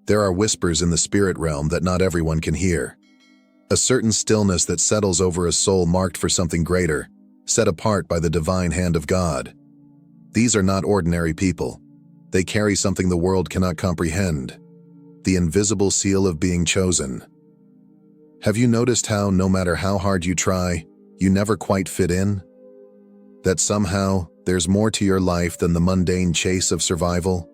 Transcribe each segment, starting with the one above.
There are whispers in the spirit realm that not everyone can hear. A certain stillness that settles over a soul marked for something greater, set apart by the divine hand of God. These are not ordinary people. They carry something the world cannot comprehend, the invisible seal of being chosen. Have you noticed how, no matter how hard you try, you never quite fit in? That somehow, there's more to your life than the mundane chase of survival?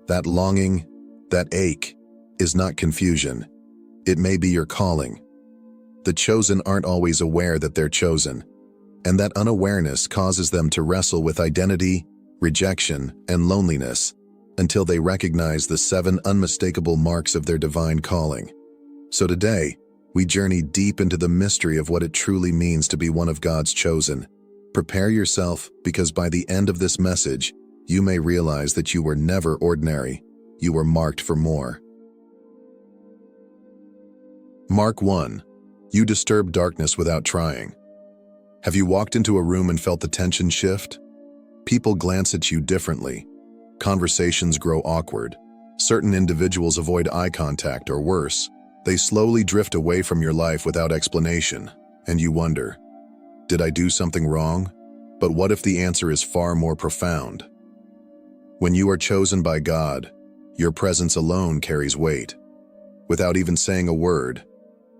That longing, that ache, is not confusion. It may be your calling. The chosen aren't always aware that they're chosen, and that unawareness causes them to wrestle with identity, rejection, and loneliness until they recognize the 7 unmistakable marks of their divine calling. So today, we journey deep into the mystery of what it truly means to be one of God's chosen. Prepare yourself, because by the end of this message, you may realize that you were never ordinary. You were marked for more. Mark 1. You disturb darkness without trying. Have you walked into a room and felt the tension shift? People glance at you differently. Conversations grow awkward. Certain individuals avoid eye contact, or worse, they slowly drift away from your life without explanation, and you wonder, did I do something wrong? But what if the answer is far more profound? When you are chosen by God, your presence alone carries weight. Without even saying a word,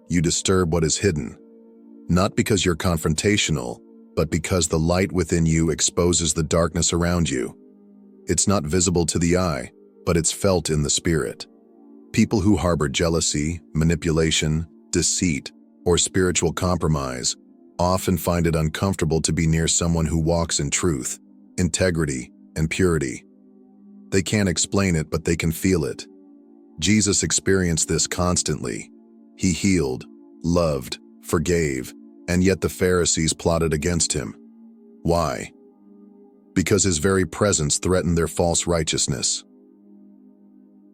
you disturb what is hidden. Not because you're confrontational, but because the light within you exposes the darkness around you. It's not visible to the eye, but it's felt in the spirit. People who harbor jealousy, manipulation, deceit, or spiritual compromise often find it uncomfortable to be near someone who walks in truth, integrity, and purity. They can't explain it, but they can feel it. Jesus experienced this constantly. He healed, loved, forgave, and yet the Pharisees plotted against him. Why? Because his very presence threatened their false righteousness.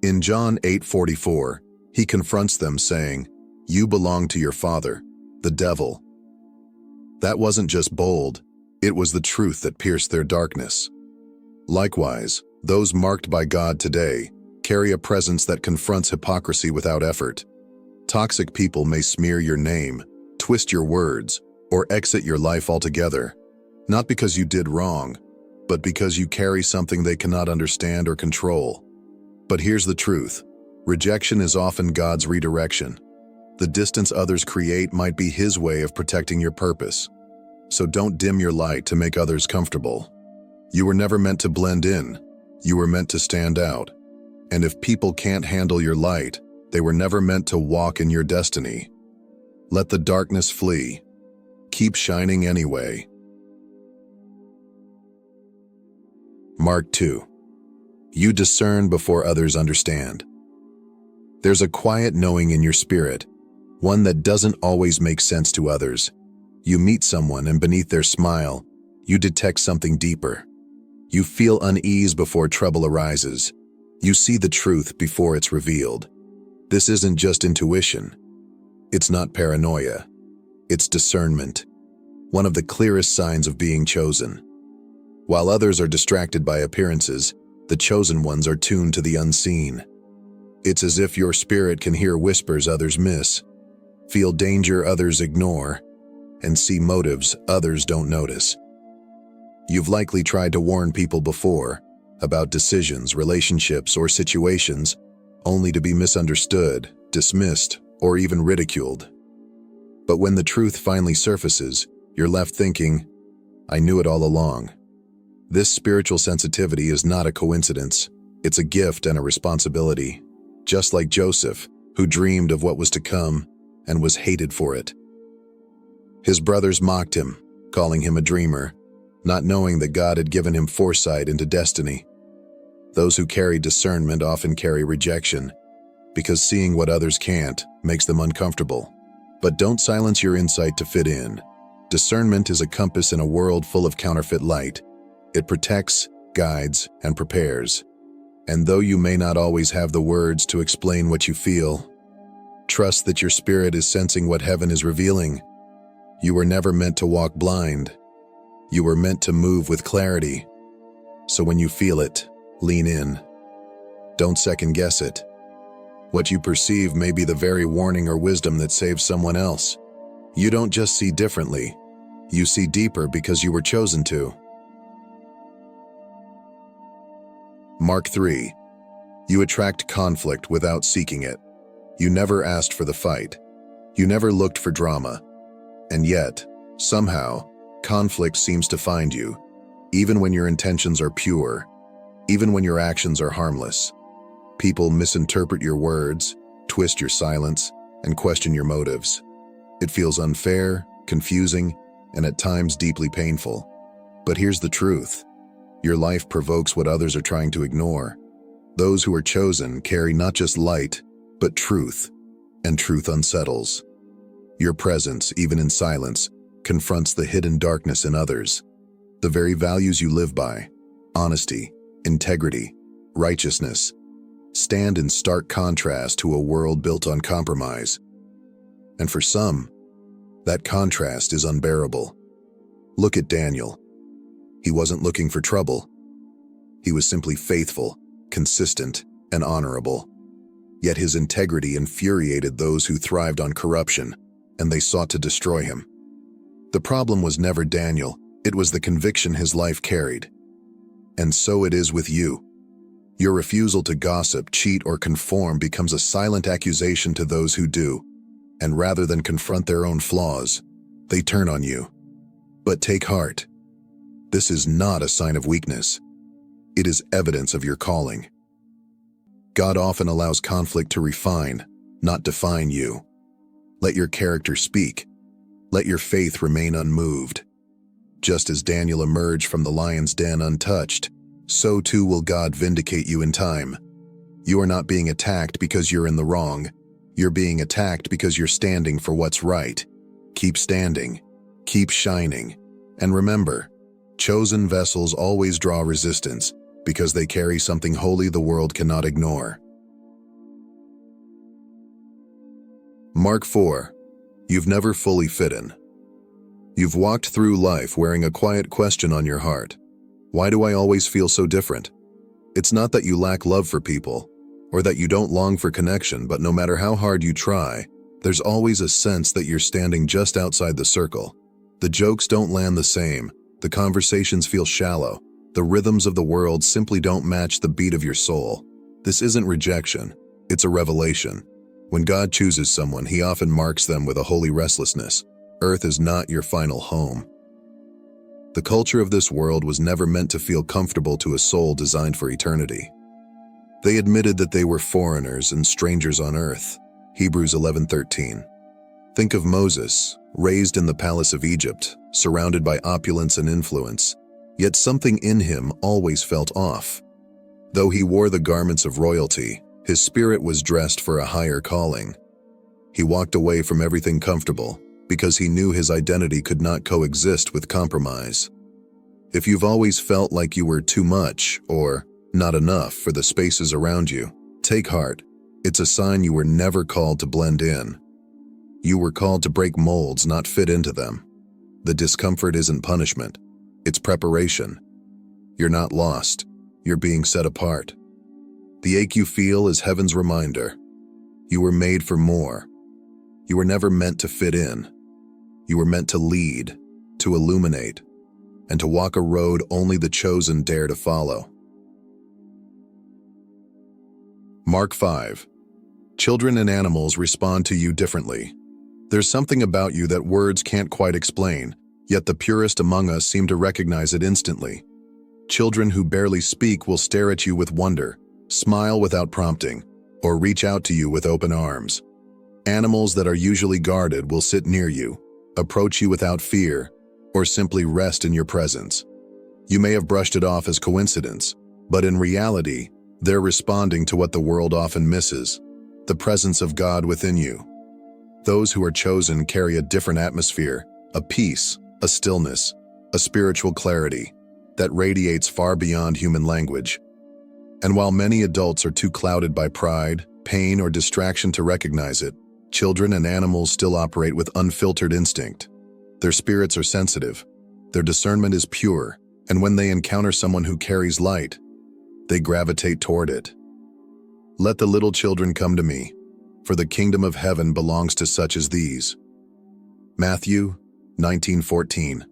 In John 8:44, he confronts them saying, "You belong to your father, the devil." That wasn't just bold, it was the truth that pierced their darkness. Likewise, those marked by God today carry a presence that confronts hypocrisy without effort. Toxic people may smear your name, twist your words, or exit your life altogether, not because you did wrong, but because you carry something they cannot understand or control. But here's the truth. Rejection is often God's redirection. The distance others create might be His way of protecting your purpose. So don't dim your light to make others comfortable. You were never meant to blend in. You were meant to stand out. And if people can't handle your light, they were never meant to walk in your destiny. Let the darkness flee. Keep shining anyway. Mark 2. You discern before others understand. There's a quiet knowing in your spirit, one that doesn't always make sense to others. You meet someone and beneath their smile, you detect something deeper. You feel unease before trouble arises. You see the truth before it's revealed. This isn't just intuition. It's not paranoia. It's discernment, one of the clearest signs of being chosen. While others are distracted by appearances, the chosen ones are tuned to the unseen. It's as if your spirit can hear whispers others miss, feel danger others ignore, and see motives others don't notice. You've likely tried to warn people before about decisions, relationships, or situations, only to be misunderstood, dismissed, or even ridiculed. But when the truth finally surfaces, you're left thinking, I knew it all along. This spiritual sensitivity is not a coincidence. It's a gift and a responsibility. Just like Joseph, who dreamed of what was to come and was hated for it. His brothers mocked him, calling him a dreamer, not knowing that God had given him foresight into destiny. Those who carry discernment often carry rejection, because seeing what others can't makes them uncomfortable. But don't silence your insight to fit in. Discernment is a compass in a world full of counterfeit light. It protects, guides, and prepares. And though you may not always have the words to explain what you feel, trust that your spirit is sensing what heaven is revealing. You were never meant to walk blind. You were meant to move with clarity. So when you feel it, lean in. Don't second guess it. What you perceive may be the very warning or wisdom that saves someone else. You don't just see differently, you see deeper because you were chosen to. Mark 3. You attract conflict without seeking it. You never asked for the fight. You never looked for drama. And yet, somehow, conflict seems to find you, even when your intentions are pure, even when your actions are harmless. People misinterpret your words, twist your silence, and question your motives. It feels unfair, confusing, and at times deeply painful. But here's the truth. Your life provokes what others are trying to ignore. Those who are chosen carry not just light, but truth, and truth unsettles. Your presence, even in silence, confronts the hidden darkness in others. The very values you live by, honesty, integrity, righteousness, stand in stark contrast to a world built on compromise. And for some, that contrast is unbearable. Look at Daniel. He wasn't looking for trouble. He was simply faithful, consistent, and honorable. Yet his integrity infuriated those who thrived on corruption, and they sought to destroy him. The problem was never Daniel, it was the conviction his life carried. And so it is with you. Your refusal to gossip, cheat, or conform becomes a silent accusation to those who do, and rather than confront their own flaws, they turn on you. But take heart. This is not a sign of weakness. It is evidence of your calling. God often allows conflict to refine, not define you. Let your character speak. Let your faith remain unmoved. Just as Daniel emerged from the lion's den untouched, so too will God vindicate you in time. You are not being attacked because you're in the wrong. You're being attacked because you're standing for what's right. Keep standing. Keep shining. And remember, chosen vessels always draw resistance because they carry something holy the world cannot ignore. Mark 4. You've never fully fit in. You've walked through life wearing a quiet question on your heart. Why do I always feel so different? It's not that you lack love for people, or that you don't long for connection, but no matter how hard you try, there's always a sense that you're standing just outside the circle. The jokes don't land the same, the conversations feel shallow, the rhythms of the world simply don't match the beat of your soul. This isn't rejection, it's a revelation. When God chooses someone, he often marks them with a holy restlessness. Earth is not your final home. The culture of this world was never meant to feel comfortable to a soul designed for eternity. They admitted that they were foreigners and strangers on earth. Hebrews 11:13. Think of Moses, raised in the palace of Egypt, surrounded by opulence and influence, yet something in him always felt off. Though he wore the garments of royalty, his spirit was dressed for a higher calling. He walked away from everything comfortable because he knew his identity could not coexist with compromise. If you've always felt like you were too much or not enough for the spaces around you, take heart. It's a sign you were never called to blend in. You were called to break molds, not fit into them. The discomfort isn't punishment, it's preparation. You're not lost, you're being set apart. The ache you feel is heaven's reminder. You were made for more. You were never meant to fit in. You were meant to lead, to illuminate, and to walk a road only the chosen dare to follow. Mark 5. Children and animals respond to you differently. There's something about you that words can't quite explain, yet the purest among us seem to recognize it instantly. Children who barely speak will stare at you with wonder, smile without prompting, or reach out to you with open arms. Animals that are usually guarded will sit near you, approach you without fear, or simply rest in your presence. You may have brushed it off as coincidence, but in reality, they're responding to what the world often misses, the presence of God within you. Those who are chosen carry a different atmosphere, a peace, a stillness, a spiritual clarity that radiates far beyond human language. And while many adults are too clouded by pride, pain, or distraction to recognize it, children and animals still operate with unfiltered instinct. Their spirits are sensitive, their discernment is pure, and when they encounter someone who carries light, they gravitate toward it. Let the little children come to me, for the kingdom of heaven belongs to such as these. Matthew 19:14.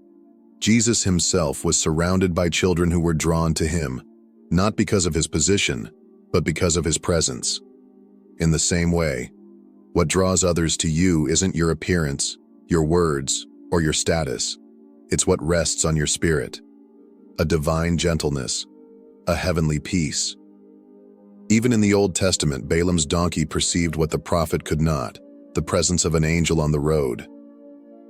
Jesus himself was surrounded by children who were drawn to him, not because of his position, but because of his presence. In the same way, what draws others to you isn't your appearance, your words, or your status. It's what rests on your spirit. A divine gentleness, a heavenly peace. Even in the Old Testament, Balaam's donkey perceived what the prophet could not, the presence of an angel on the road.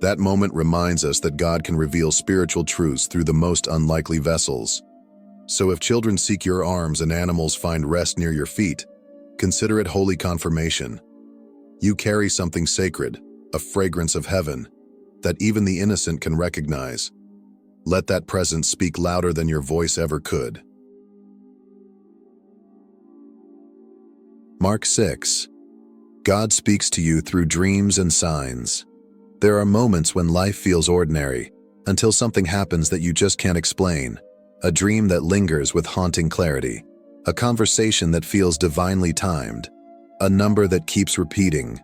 That moment reminds us that God can reveal spiritual truths through the most unlikely vessels. So if children seek your arms and animals find rest near your feet, consider it holy confirmation. You carry something sacred, a fragrance of heaven, that even the innocent can recognize. Let that presence speak louder than your voice ever could. Mark 6. God speaks to you through dreams and signs. There are moments when life feels ordinary, until something happens that you just can't explain. A dream that lingers with haunting clarity. A conversation that feels divinely timed. A number that keeps repeating.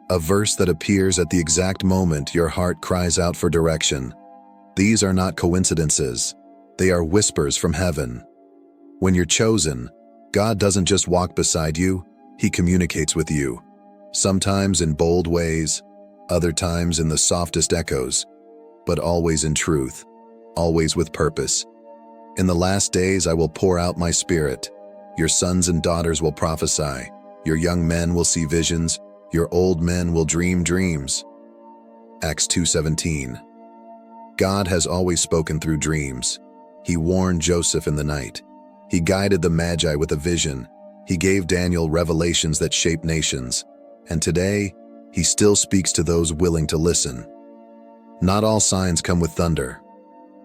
A verse that appears at the exact moment your heart cries out for direction. These are not coincidences. They are whispers from heaven. When you're chosen, God doesn't just walk beside you, He communicates with you. Sometimes in bold ways, other times in the softest echoes, but always in truth, always with purpose. In the last days I will pour out my spirit. Your sons and daughters will prophesy. Your young men will see visions. Your old men will dream dreams. Acts 2:17. God has always spoken through dreams. He warned Joseph in the night. He guided the Magi with a vision. He gave Daniel revelations that shape nations. And today, He still speaks to those willing to listen. Not all signs come with thunder.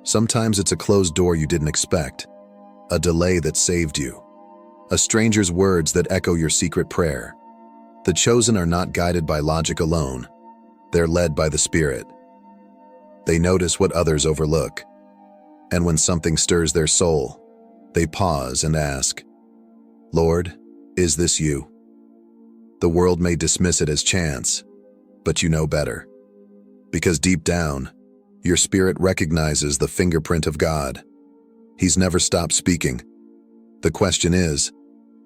Sometimes it's a closed door you didn't expect, a delay that saved you, a stranger's words that echo your secret prayer. The chosen are not guided by logic alone. They're led by the Spirit. They notice what others overlook. And when something stirs their soul, they pause and ask, "Lord, is this you?" The world may dismiss it as chance, but you know better. Because deep down, your spirit recognizes the fingerprint of God. He's never stopped speaking. The question is,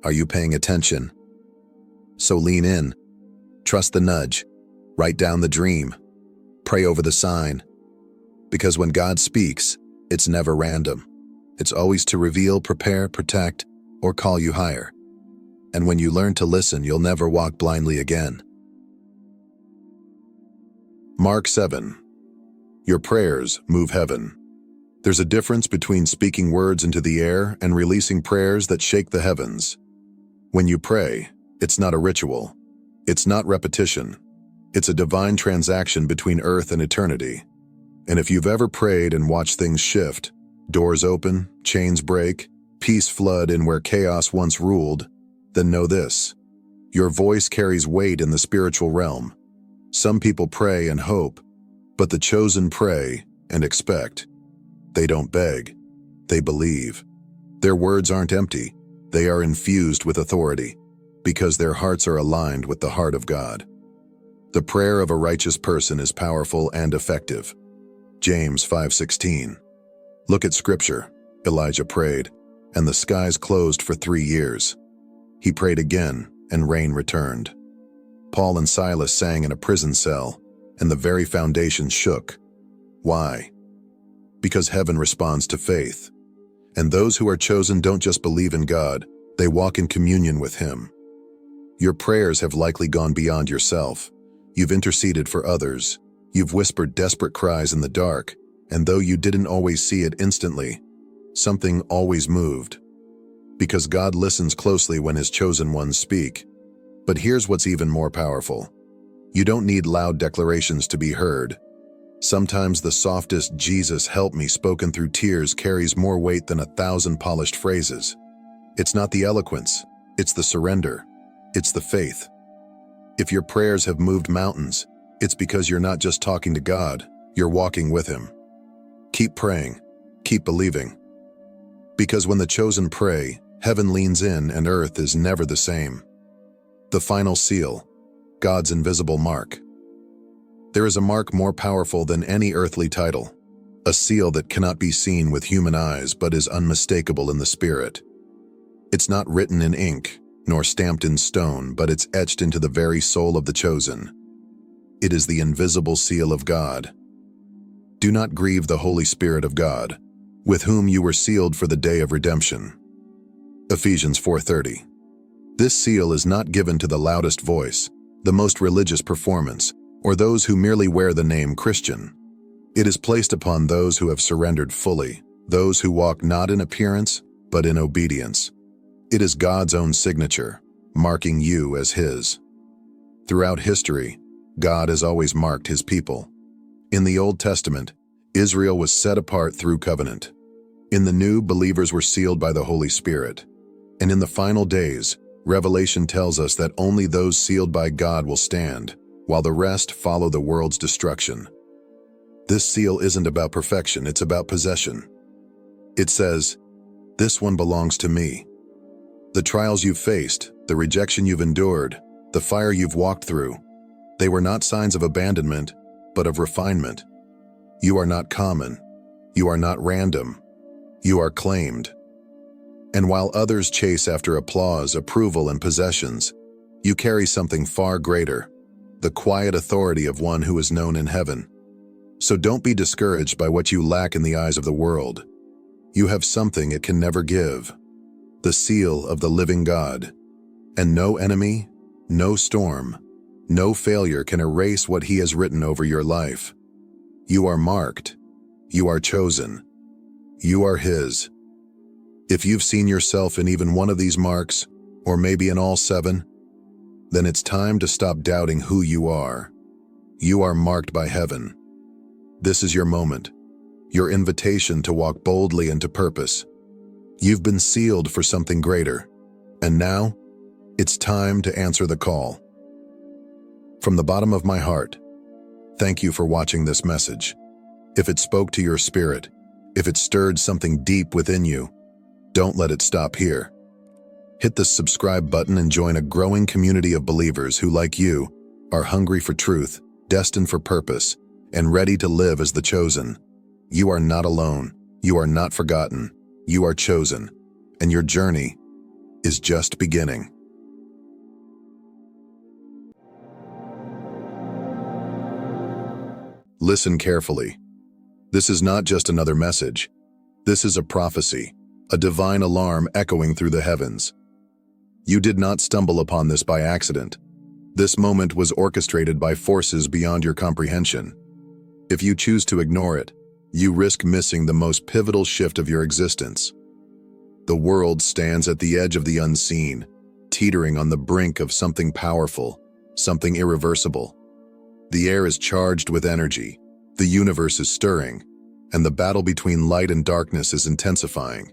are you paying attention? So lean in, trust the nudge, write down the dream, pray over the sign. Because when God speaks, it's never random. It's always to reveal, prepare, protect, or call you higher. And when you learn to listen, you'll never walk blindly again. Mark 7. Your prayers move heaven. There's a difference between speaking words into the air and releasing prayers that shake the heavens. When you pray, it's not a ritual. It's not repetition. It's a divine transaction between earth and eternity. And if you've ever prayed and watched things shift, doors open, chains break, peace flood in where chaos once ruled, then know this: your voice carries weight in the spiritual realm. Some people pray and hope, but the chosen pray and expect. They don't beg, they believe. Their words aren't empty, they are infused with authority, because their hearts are aligned with the heart of God. The prayer of a righteous person is powerful and effective. James 5:16. Look at Scripture. Elijah prayed, and the skies closed for 3 years. He prayed again, and rain returned. Paul and Silas sang in a prison cell, and the very foundations shook. Why? Because heaven responds to faith. And those who are chosen don't just believe in God, they walk in communion with Him. Your prayers have likely gone beyond yourself. You've interceded for others. You've whispered desperate cries in the dark, and though you didn't always see it instantly, something always moved. Because God listens closely when His chosen ones speak. But here's what's even more powerful. You don't need loud declarations to be heard. Sometimes the softest "Jesus help me" spoken through tears carries more weight than 1,000 polished phrases. It's not the eloquence, it's the surrender, it's the faith. If your prayers have moved mountains, it's because you're not just talking to God, you're walking with Him. Keep praying, keep believing. Because when the chosen pray, heaven leans in and earth is never the same. The final seal, God's invisible mark. There is a mark more powerful than any earthly title, a seal that cannot be seen with human eyes but is unmistakable in the spirit. It's not written in ink, nor stamped in stone, but it's etched into the very soul of the chosen. It is the invisible seal of God. Do not grieve the Holy Spirit of God, with whom you were sealed for the day of redemption. Ephesians 4:30. This seal is not given to the loudest voice, the most religious performance, or those who merely wear the name Christian. It is placed upon those who have surrendered fully, those who walk not in appearance, but in obedience. It is God's own signature, marking you as His. Throughout history, God has always marked His people. In the Old Testament, Israel was set apart through covenant. In the New, believers were sealed by the Holy Spirit. And in the final days, Revelation tells us that only those sealed by God will stand, while the rest follow the world's destruction. This seal isn't about perfection, it's about possession. It says, "This one belongs to me." The trials you've faced, the rejection you've endured, the fire you've walked through, they were not signs of abandonment, but of refinement. You are not common. You are not random. You are claimed. And while others chase after applause, approval, and possessions, you carry something far greater, the quiet authority of one who is known in heaven. So don't be discouraged by what you lack in the eyes of the world. You have something it can never give, the seal of the living God. And no enemy, no storm, no failure can erase what He has written over your life. You are marked. You are chosen. You are His. If you've seen yourself in even one of these marks, or maybe in all 7, then it's time to stop doubting who you are. You are marked by heaven. This is your moment, your invitation to walk boldly into purpose. You've been sealed for something greater, and now, it's time to answer the call. From the bottom of my heart, thank you for watching this message. If it spoke to your spirit, if it stirred something deep within you, don't let it stop here. Hit the subscribe button and join a growing community of believers who, like you, are hungry for truth, destined for purpose, and ready to live as the chosen. You are not alone. You are not forgotten. You are chosen, and your journey is just beginning. Listen carefully. This is not just another message. This is a prophecy, a divine alarm echoing through the heavens. You did not stumble upon this by accident. This moment was orchestrated by forces beyond your comprehension. If you choose to ignore it, you risk missing the most pivotal shift of your existence. The world stands at the edge of the unseen, teetering on the brink of something powerful, something irreversible. The air is charged with energy, the universe is stirring, and the battle between light and darkness is intensifying.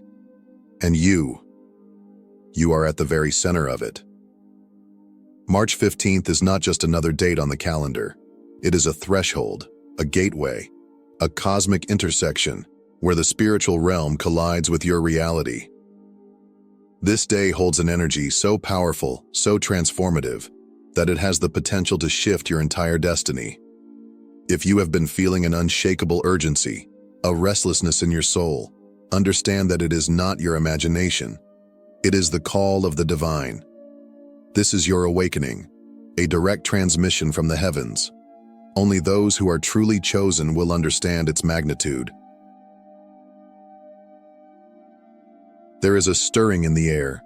And you are at the very center of it. March 15th is not just another date on the calendar. It is a threshold, a gateway, a cosmic intersection where the spiritual realm collides with your reality. This day holds an energy so powerful, so transformative, that it has the potential to shift your entire destiny. If you have been feeling an unshakable urgency, a restlessness in your soul, understand that it is not your imagination. It is the call of the divine. This is your awakening, a direct transmission from the heavens. Only those who are truly chosen will understand its magnitude. There is a stirring in the air,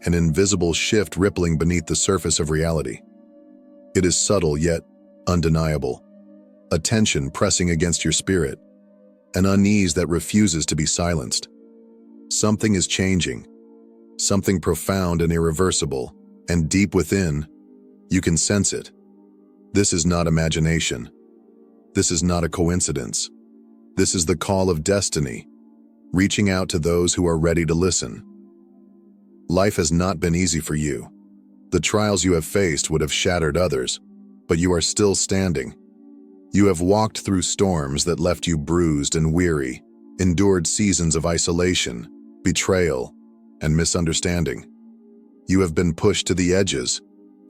an invisible shift rippling beneath the surface of reality. It is subtle yet undeniable, a tension pressing against your spirit, an unease that refuses to be silenced. Something is changing, something profound and irreversible, and deep within, you can sense it. This is not imagination. This is not a coincidence. This is the call of destiny, reaching out to those who are ready to listen. Life has not been easy for you. The trials you have faced would have shattered others, but you are still standing. You have walked through storms that left you bruised and weary, endured seasons of isolation, betrayal, and misunderstanding. You have been pushed to the edges,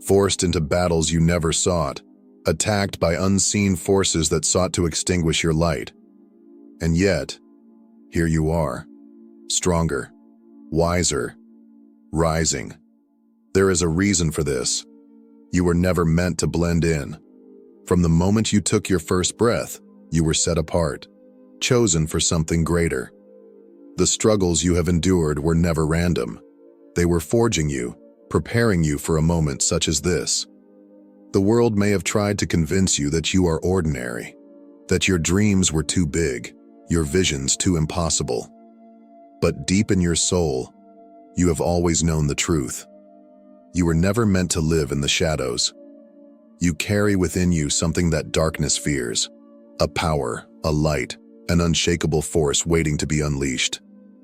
forced into battles you never sought, attacked by unseen forces that sought to extinguish your light. And yet, here you are, stronger, wiser, rising. There is a reason for this. You were never meant to blend in. From the moment you took your first breath, you were set apart, chosen for something greater. The struggles you have endured were never random. They were forging you, preparing you for a moment such as this. The world may have tried to convince you that you are ordinary, that your dreams were too big, your visions too impossible. But deep in your soul, you have always known the truth. You were never meant to live in the shadows. You carry within you something that darkness fears, a power, a light, an unshakable force waiting to be unleashed.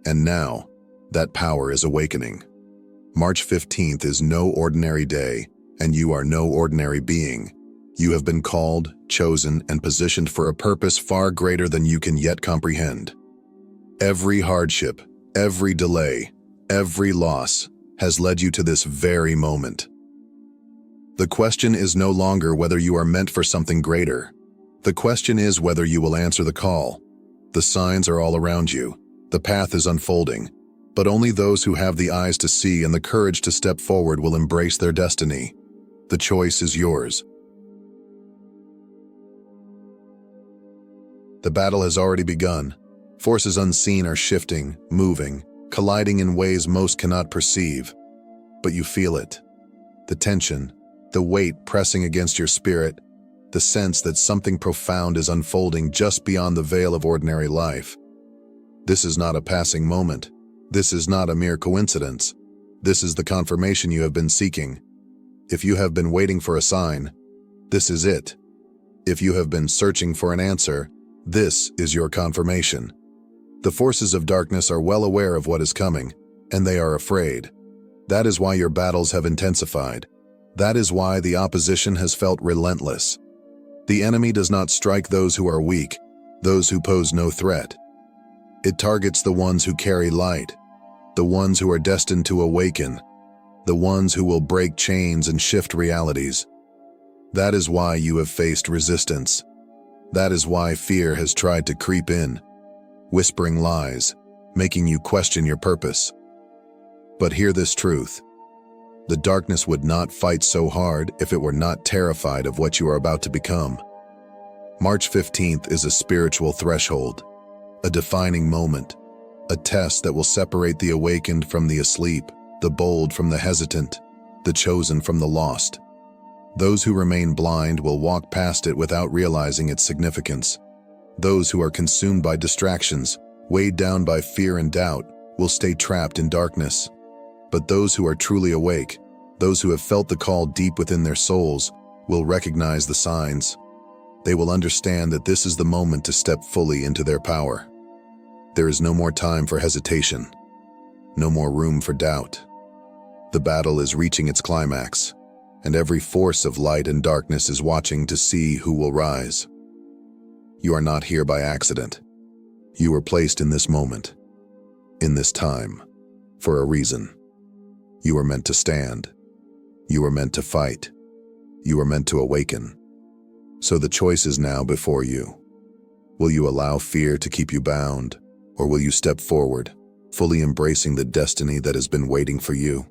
And now, that power is awakening. March 15th is no ordinary day, and you are no ordinary being. You have been called, chosen, and positioned for a purpose far greater than you can yet comprehend. Every hardship, every delay, every loss has led you to this very moment. The question is no longer whether you are meant for something greater. The question is whether you will answer the call. The signs are all around you. The path is unfolding, but only those who have the eyes to see and the courage to step forward will embrace their destiny. The choice is yours. The battle has already begun. Forces unseen are shifting, moving, colliding in ways most cannot perceive. But you feel it. The tension, the weight pressing against your spirit, the sense that something profound is unfolding just beyond the veil of ordinary life. This is not a passing moment. This is not a mere coincidence. This is the confirmation you have been seeking. If you have been waiting for a sign, this is it. If you have been searching for an answer, this is your confirmation. The forces of darkness are well aware of what is coming, and they are afraid. That is why your battles have intensified. That is why the opposition has felt relentless. The enemy does not strike those who are weak, those who pose no threat. It targets the ones who carry light, the ones who are destined to awaken, the ones who will break chains and shift realities. That is why you have faced resistance. That is why fear has tried to creep in, whispering lies, making you question your purpose. But hear this truth. The darkness would not fight so hard if it were not terrified of what you are about to become. March 15th is a spiritual threshold, a defining moment, a test that will separate the awakened from the asleep, the bold from the hesitant, the chosen from the lost. Those who remain blind will walk past it without realizing its significance. Those who are consumed by distractions, weighed down by fear and doubt, will stay trapped in darkness. But those who are truly awake, those who have felt the call deep within their souls, will recognize the signs. They will understand that this is the moment to step fully into their power. There is no more time for hesitation, no more room for doubt. The battle is reaching its climax, and every force of light and darkness is watching to see who will rise. You are not here by accident. You were placed in this moment, in this time, for a reason. You were meant to stand. You were meant to fight. You were meant to awaken. So the choice is now before you. Will you allow fear to keep you bound, or will you step forward, fully embracing the destiny that has been waiting for you?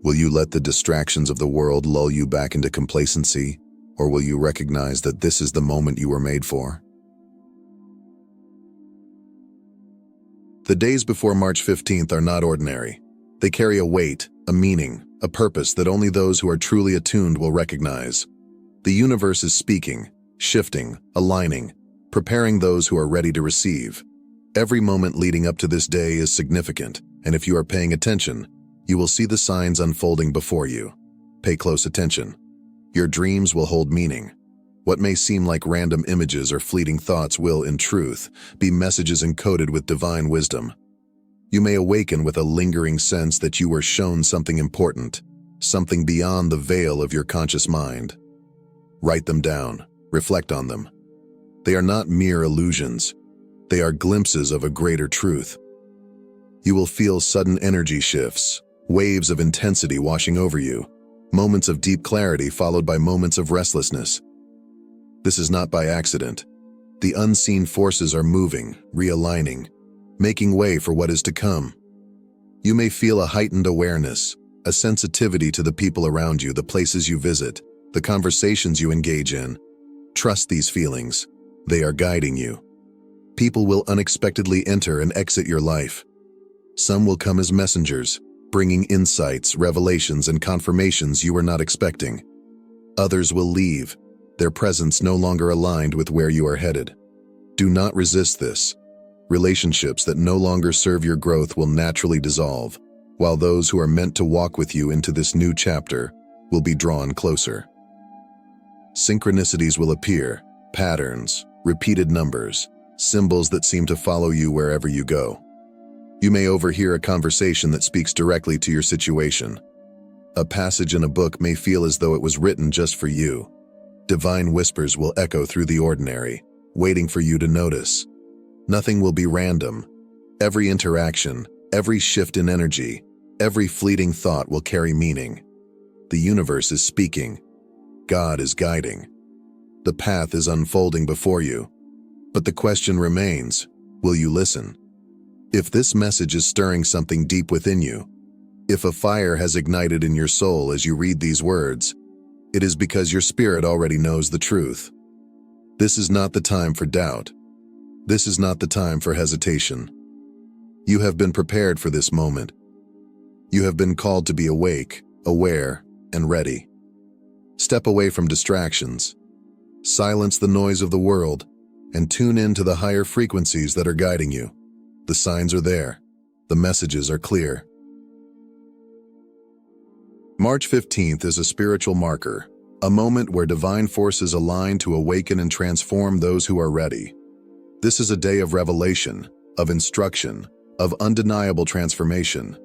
Will you let the distractions of the world lull you back into complacency, or will you recognize that this is the moment you were made for? The days before March 15th are not ordinary. They carry a weight, a meaning, a purpose that only those who are truly attuned will recognize. The universe is speaking, shifting, aligning, preparing those who are ready to receive. Every moment leading up to this day is significant, and if you are paying attention, you will see the signs unfolding before you. Pay close attention. Your dreams will hold meaning. What may seem like random images or fleeting thoughts will, in truth, be messages encoded with divine wisdom. You may awaken with a lingering sense that you were shown something important, something beyond the veil of your conscious mind. Write them down, reflect on them. They are not mere illusions. They are glimpses of a greater truth. You will feel sudden energy shifts, waves of intensity washing over you, moments of deep clarity followed by moments of restlessness. This is not by accident. The unseen forces are moving, realigning, making way for what is to come. You may feel a heightened awareness, a sensitivity to the people around you, the places you visit, the conversations you engage in. Trust these feelings. They are guiding you. People will unexpectedly enter and exit your life. Some will come as messengers, bringing insights, revelations, and confirmations you were not expecting. Others will leave, their presence no longer aligned with where you are headed. Do not resist this. Relationships that no longer serve your growth will naturally dissolve, while those who are meant to walk with you into this new chapter will be drawn closer. Synchronicities will appear, patterns, repeated numbers, symbols that seem to follow you wherever you go. You may overhear a conversation that speaks directly to your situation. A passage in a book may feel as though it was written just for you. Divine whispers will echo through the ordinary, waiting for you to notice. Nothing will be random. Every interaction, every shift in energy, every fleeting thought will carry meaning. The universe is speaking. God is guiding. The path is unfolding before you. But the question remains, will you listen? If this message is stirring something deep within you, if a fire has ignited in your soul as you read these words, it is because your spirit already knows the truth. This is not the time for doubt. This is not the time for hesitation. You have been prepared for this moment. You have been called to be awake, aware, and ready. Step away from distractions. Silence the noise of the world and tune in to the higher frequencies that are guiding you. The signs are there. The messages are clear. March 15th is a spiritual marker, a moment where divine forces align to awaken and transform those who are ready. This is a day of revelation, of instruction, of undeniable transformation.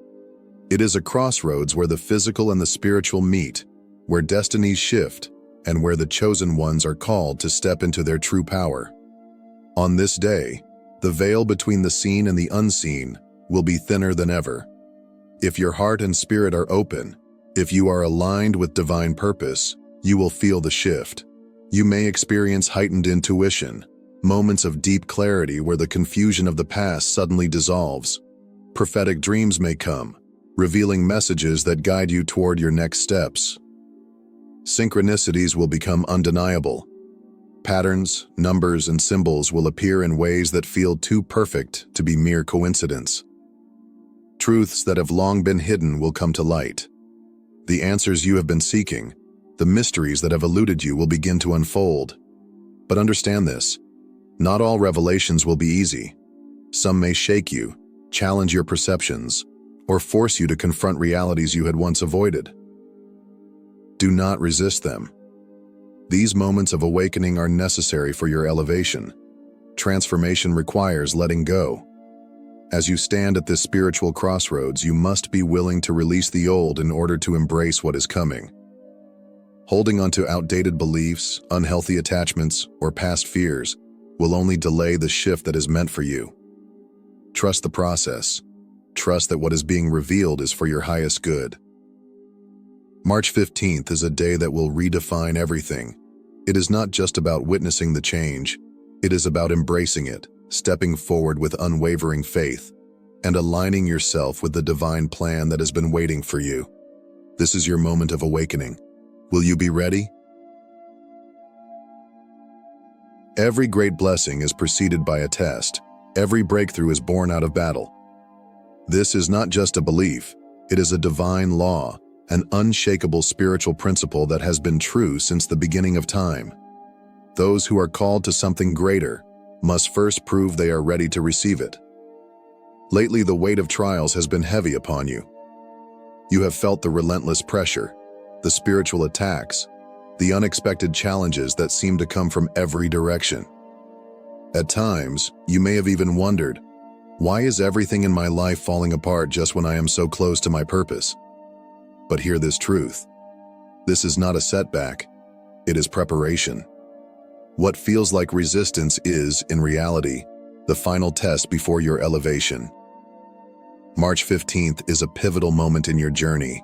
It is a crossroads where the physical and the spiritual meet, where destinies shift, and where the chosen ones are called to step into their true power. On this day, the veil between the seen and the unseen will be thinner than ever. If your heart and spirit are open, if you are aligned with divine purpose, you will feel the shift. You may experience heightened intuition, moments of deep clarity where the confusion of the past suddenly dissolves. Prophetic dreams may come, revealing messages that guide you toward your next steps. Synchronicities will become undeniable. Patterns, numbers, and symbols will appear in ways that feel too perfect to be mere coincidence. Truths that have long been hidden will come to light. The answers you have been seeking, the mysteries that have eluded you will begin to unfold. But understand this, not all revelations will be easy. Some may shake you, challenge your perceptions, or force you to confront realities you had once avoided. Do not resist them. These moments of awakening are necessary for your elevation. Transformation requires letting go. As you stand at this spiritual crossroads, you must be willing to release the old in order to embrace what is coming. Holding onto outdated beliefs, unhealthy attachments, or past fears will only delay the shift that is meant for you. Trust the process. Trust that what is being revealed is for your highest good. March 15th is a day that will redefine everything. It is not just about witnessing the change. It is about embracing it, stepping forward with unwavering faith, and aligning yourself with the divine plan that has been waiting for you. This is your moment of awakening. Will you be ready? Every great blessing is preceded by a test. Every breakthrough is born out of battle. This is not just a belief. It is a divine law, an unshakable spiritual principle that has been true since the beginning of time. Those who are called to something greater must first prove they are ready to receive it. Lately, the weight of trials has been heavy upon you. You have felt the relentless pressure, the spiritual attacks, the unexpected challenges that seem to come from every direction. At times, you may have even wondered, why is everything in my life falling apart just when I am so close to my purpose? But hear this truth. This is not a setback. It is preparation. What feels like resistance is, in reality, the final test before your elevation. March 15th is a pivotal moment in your journey,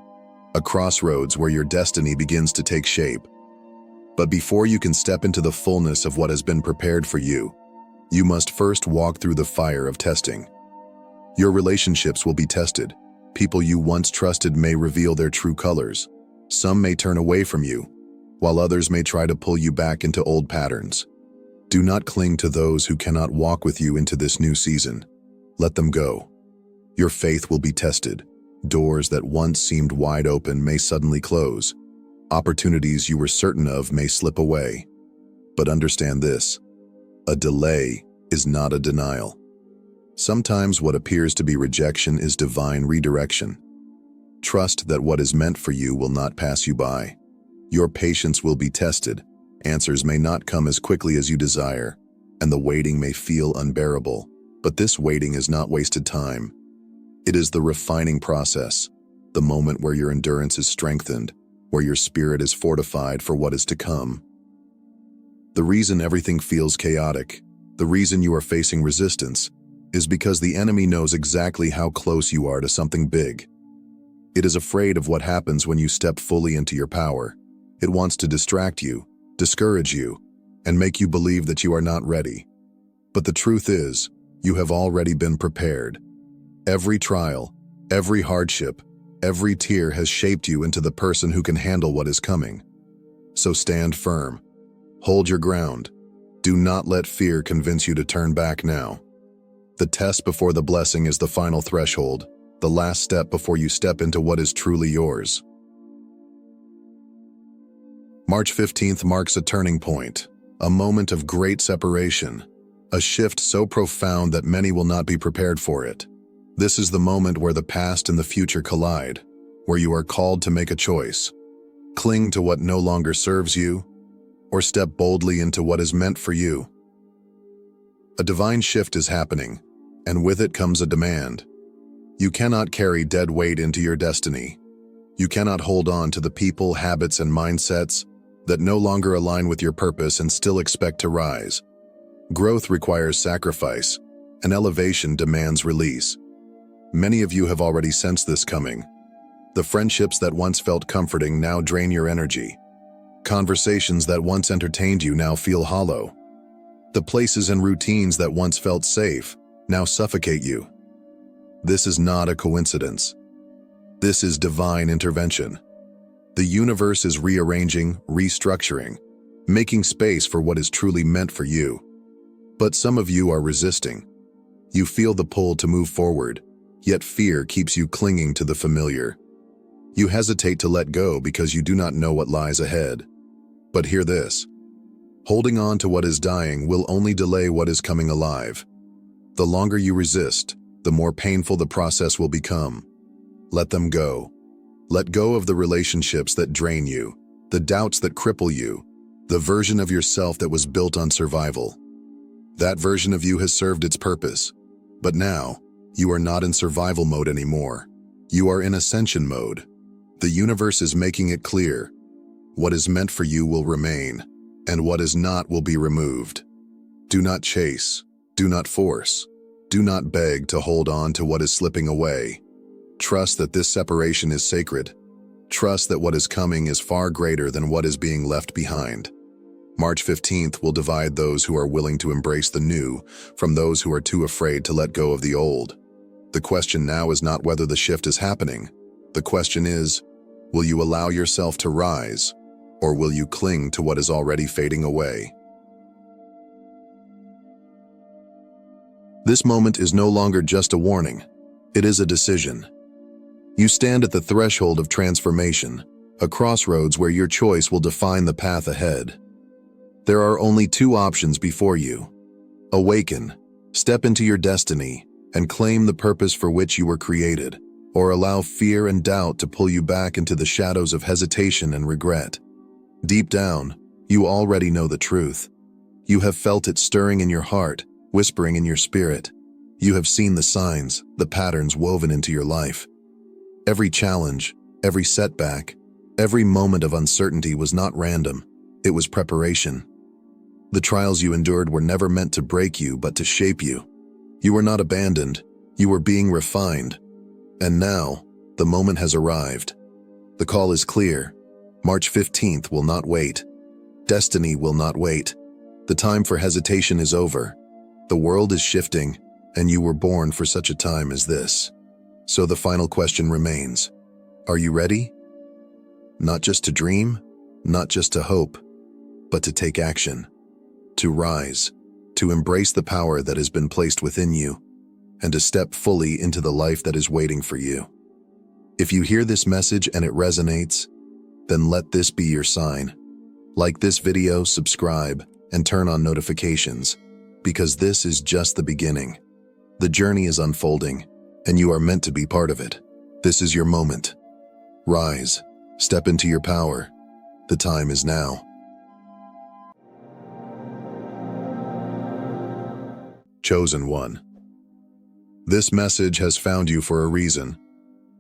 a crossroads where your destiny begins to take shape. But before you can step into the fullness of what has been prepared for you, you must first walk through the fire of testing. Your relationships will be tested. People you once trusted may reveal their true colors. Some may turn away from you, while others may try to pull you back into old patterns. Do not cling to those who cannot walk with you into this new season. Let them go. Your faith will be tested. Doors that once seemed wide open may suddenly close. Opportunities you were certain of may slip away. But understand this: a delay is not a denial. Sometimes what appears to be rejection is divine redirection. Trust that what is meant for you will not pass you by. Your patience will be tested. Answers may not come as quickly as you desire, and the waiting may feel unbearable. But this waiting is not wasted time. It is the refining process, the moment where your endurance is strengthened, where your spirit is fortified for what is to come. The reason everything feels chaotic, the reason you are facing resistance, is because the enemy knows exactly how close you are to something big. It is afraid of what happens when you step fully into your power. It wants to distract you, discourage you, and make you believe that you are not ready. But the truth is, you have already been prepared. Every trial, every hardship, every tear has shaped you into the person who can handle what is coming. So stand firm. Hold your ground. Do not let fear convince you to turn back now. The test before the blessing is the final threshold, the last step before you step into what is truly yours. March 15th marks a turning point, a moment of great separation, a shift so profound that many will not be prepared for it. This is the moment where the past and the future collide, where you are called to make a choice. Cling to what no longer serves you, or step boldly into what is meant for you. A divine shift is happening, and with it comes a demand. You cannot carry dead weight into your destiny. You cannot hold on to the people, habits, and mindsets that no longer align with your purpose and still expect to rise. Growth requires sacrifice, and elevation demands release. Many of you have already sensed this coming. The friendships that once felt comforting now drain your energy. Conversations that once entertained you now feel hollow. The places and routines that once felt safe now suffocate you. This is not a coincidence. This is divine intervention. The universe is rearranging, restructuring, making space for what is truly meant for you. But some of you are resisting. You feel the pull to move forward, yet fear keeps you clinging to the familiar. You hesitate to let go because you do not know what lies ahead. But hear this: holding on to what is dying will only delay what is coming alive. The longer you resist, the more painful the process will become. Let them go. Let go of the relationships that drain you, the doubts that cripple you, the version of yourself that was built on survival. That version of you has served its purpose. But now, you are not in survival mode anymore. You are in ascension mode. The universe is making it clear. What is meant for you will remain, and what is not will be removed. Do not chase. Do not force. Do not beg to hold on to what is slipping away. Trust that this separation is sacred. Trust that what is coming is far greater than what is being left behind. March 15th will divide those who are willing to embrace the new from those who are too afraid to let go of the old. The question now is not whether the shift is happening. The question is, will you allow yourself to rise, or will you cling to what is already fading away? This moment is no longer just a warning. It is a decision. You stand at the threshold of transformation, a crossroads where your choice will define the path ahead. There are only two options before you. Awaken, step into your destiny, and claim the purpose for which you were created, or allow fear and doubt to pull you back into the shadows of hesitation and regret. Deep down, you already know the truth. You have felt it stirring in your heart, whispering in your spirit. You have seen the signs, the patterns woven into your life. Every challenge, every setback, every moment of uncertainty was not random. It was preparation. The trials you endured were never meant to break you, but to shape you. You were not abandoned. You were being refined. And now, the moment has arrived. The call is clear. March 15th will not wait. Destiny will not wait. The time for hesitation is over. The world is shifting, and you were born for such a time as this. So the final question remains. Are you ready? Not just to dream, not just to hope, but to take action, to rise, to embrace the power that has been placed within you, and to step fully into the life that is waiting for you. If you hear this message and it resonates, then let this be your sign. Like this video, subscribe, and turn on notifications, because this is just the beginning. The journey is unfolding, and you are meant to be part of it. This is your moment. Rise, step into your power. The time is now. Chosen one. This message has found you for a reason,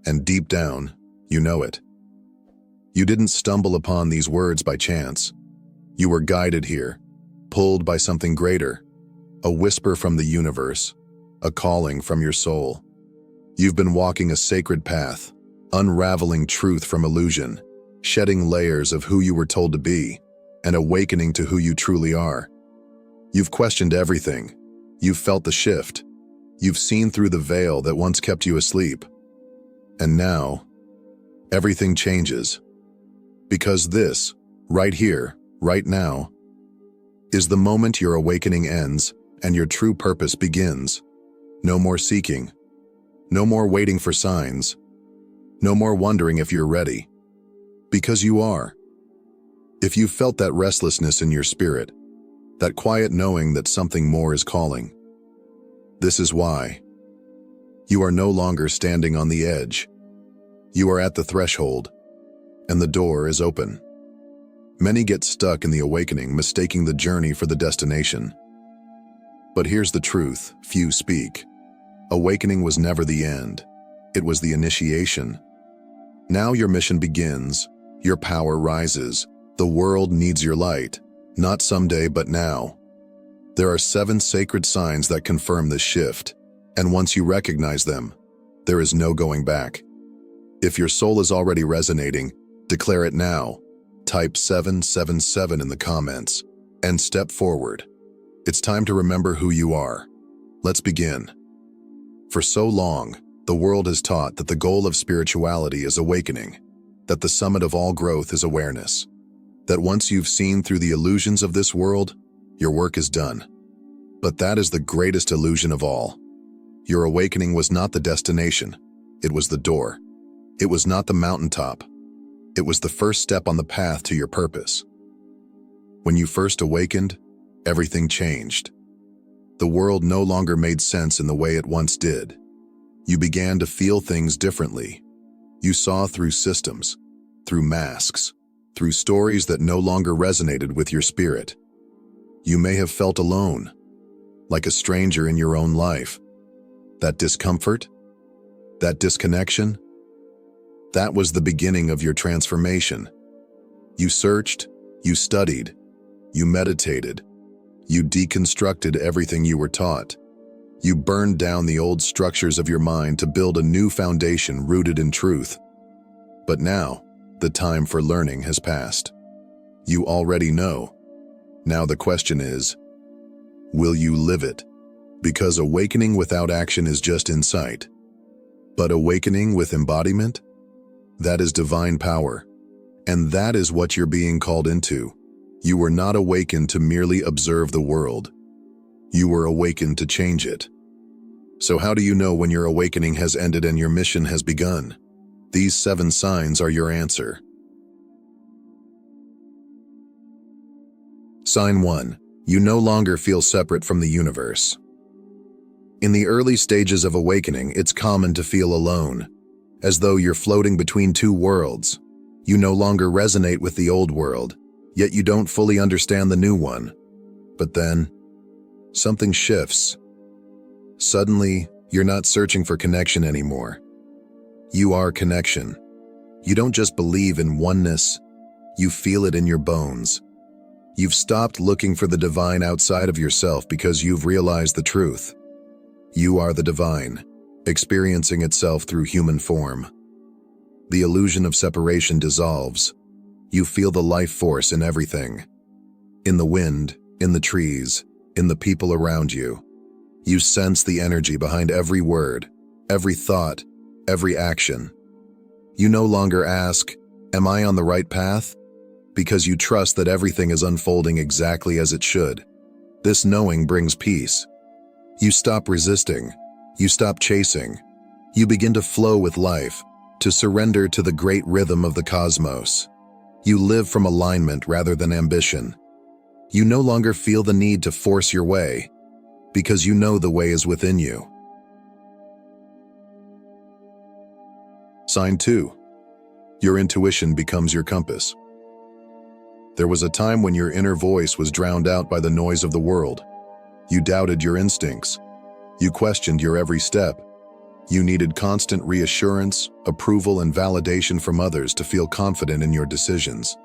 and deep down, you know it. You didn't stumble upon these words by chance. You were guided here, pulled by something greater, a whisper from the universe, a calling from your soul. You've been walking a sacred path, unraveling truth from illusion, shedding layers of who you were told to be, and awakening to who you truly are. You've questioned everything. You've felt the shift. You've seen through the veil that once kept you asleep. And now, everything changes. Because this, right here, right now, is the moment your awakening ends and your true purpose begins. No more seeking. No more waiting for signs. No more wondering if you're ready. Because you are. If you felt that restlessness in your spirit, that quiet knowing that something more is calling, this is why. You are no longer standing on the edge. You are at the threshold, and the door is open. Many get stuck in the awakening, mistaking the journey for the destination. But here's the truth, few speak. Awakening was never the end. It was the initiation. Now your mission begins. Your power rises. The world needs your light. Not someday, but now. There are 7 sacred signs that confirm this shift, and once you recognize them, there is no going back. If your soul is already resonating, declare it now. Type 777 in the comments, and step forward. It's time to remember who you are. Let's begin. For so long, the world has taught that the goal of spirituality is awakening, that the summit of all growth is awareness, that once you've seen through the illusions of this world, your work is done. But that is the greatest illusion of all. Your awakening was not the destination. It was the door. It was not the mountaintop. It was the first step on the path to your purpose. When you first awakened, everything changed. The world no longer made sense in the way it once did. You began to feel things differently. You saw through systems, through masks, through stories that no longer resonated with your spirit. You may have felt alone, like a stranger in your own life. That discomfort, that disconnection, that was the beginning of your transformation. You searched, you studied, you meditated, you deconstructed everything you were taught. You burned down the old structures of your mind to build a new foundation rooted in truth. But now, the time for learning has passed. You already know. Now the question is, will you live it? Because awakening without action is just insight. But awakening with embodiment? That is divine power. And that is what you're being called into. You were not awakened to merely observe the world. You were awakened to change it. So how do you know when your awakening has ended and your mission has begun? These 7 signs are your answer. Sign 1. You no longer feel separate from the universe. In the early stages of awakening, it's common to feel alone, as though you're floating between 2 worlds. You no longer resonate with the old world, yet you don't fully understand the new one. But then, something shifts. Suddenly, you're not searching for connection anymore. You are connection. You don't just believe in oneness, you feel it in your bones. You've stopped looking for the divine outside of yourself because you've realized the truth. You are the divine, experiencing itself through human form. The illusion of separation dissolves. You feel the life force in everything. In the wind, in the trees, in the people around you. You sense the energy behind every word, every thought, every action. You no longer ask, "Am I on the right path?" Because you trust that everything is unfolding exactly as it should. This knowing brings peace. You stop resisting. You stop chasing. You begin to flow with life, to surrender to the great rhythm of the cosmos. You live from alignment rather than ambition. You no longer feel the need to force your way, because you know the way is within you. Sign 2. Your intuition becomes your compass. There was a time when your inner voice was drowned out by the noise of the world. You doubted your instincts. You questioned your every step. You needed constant reassurance, approval, and validation from others to feel confident in your decisions.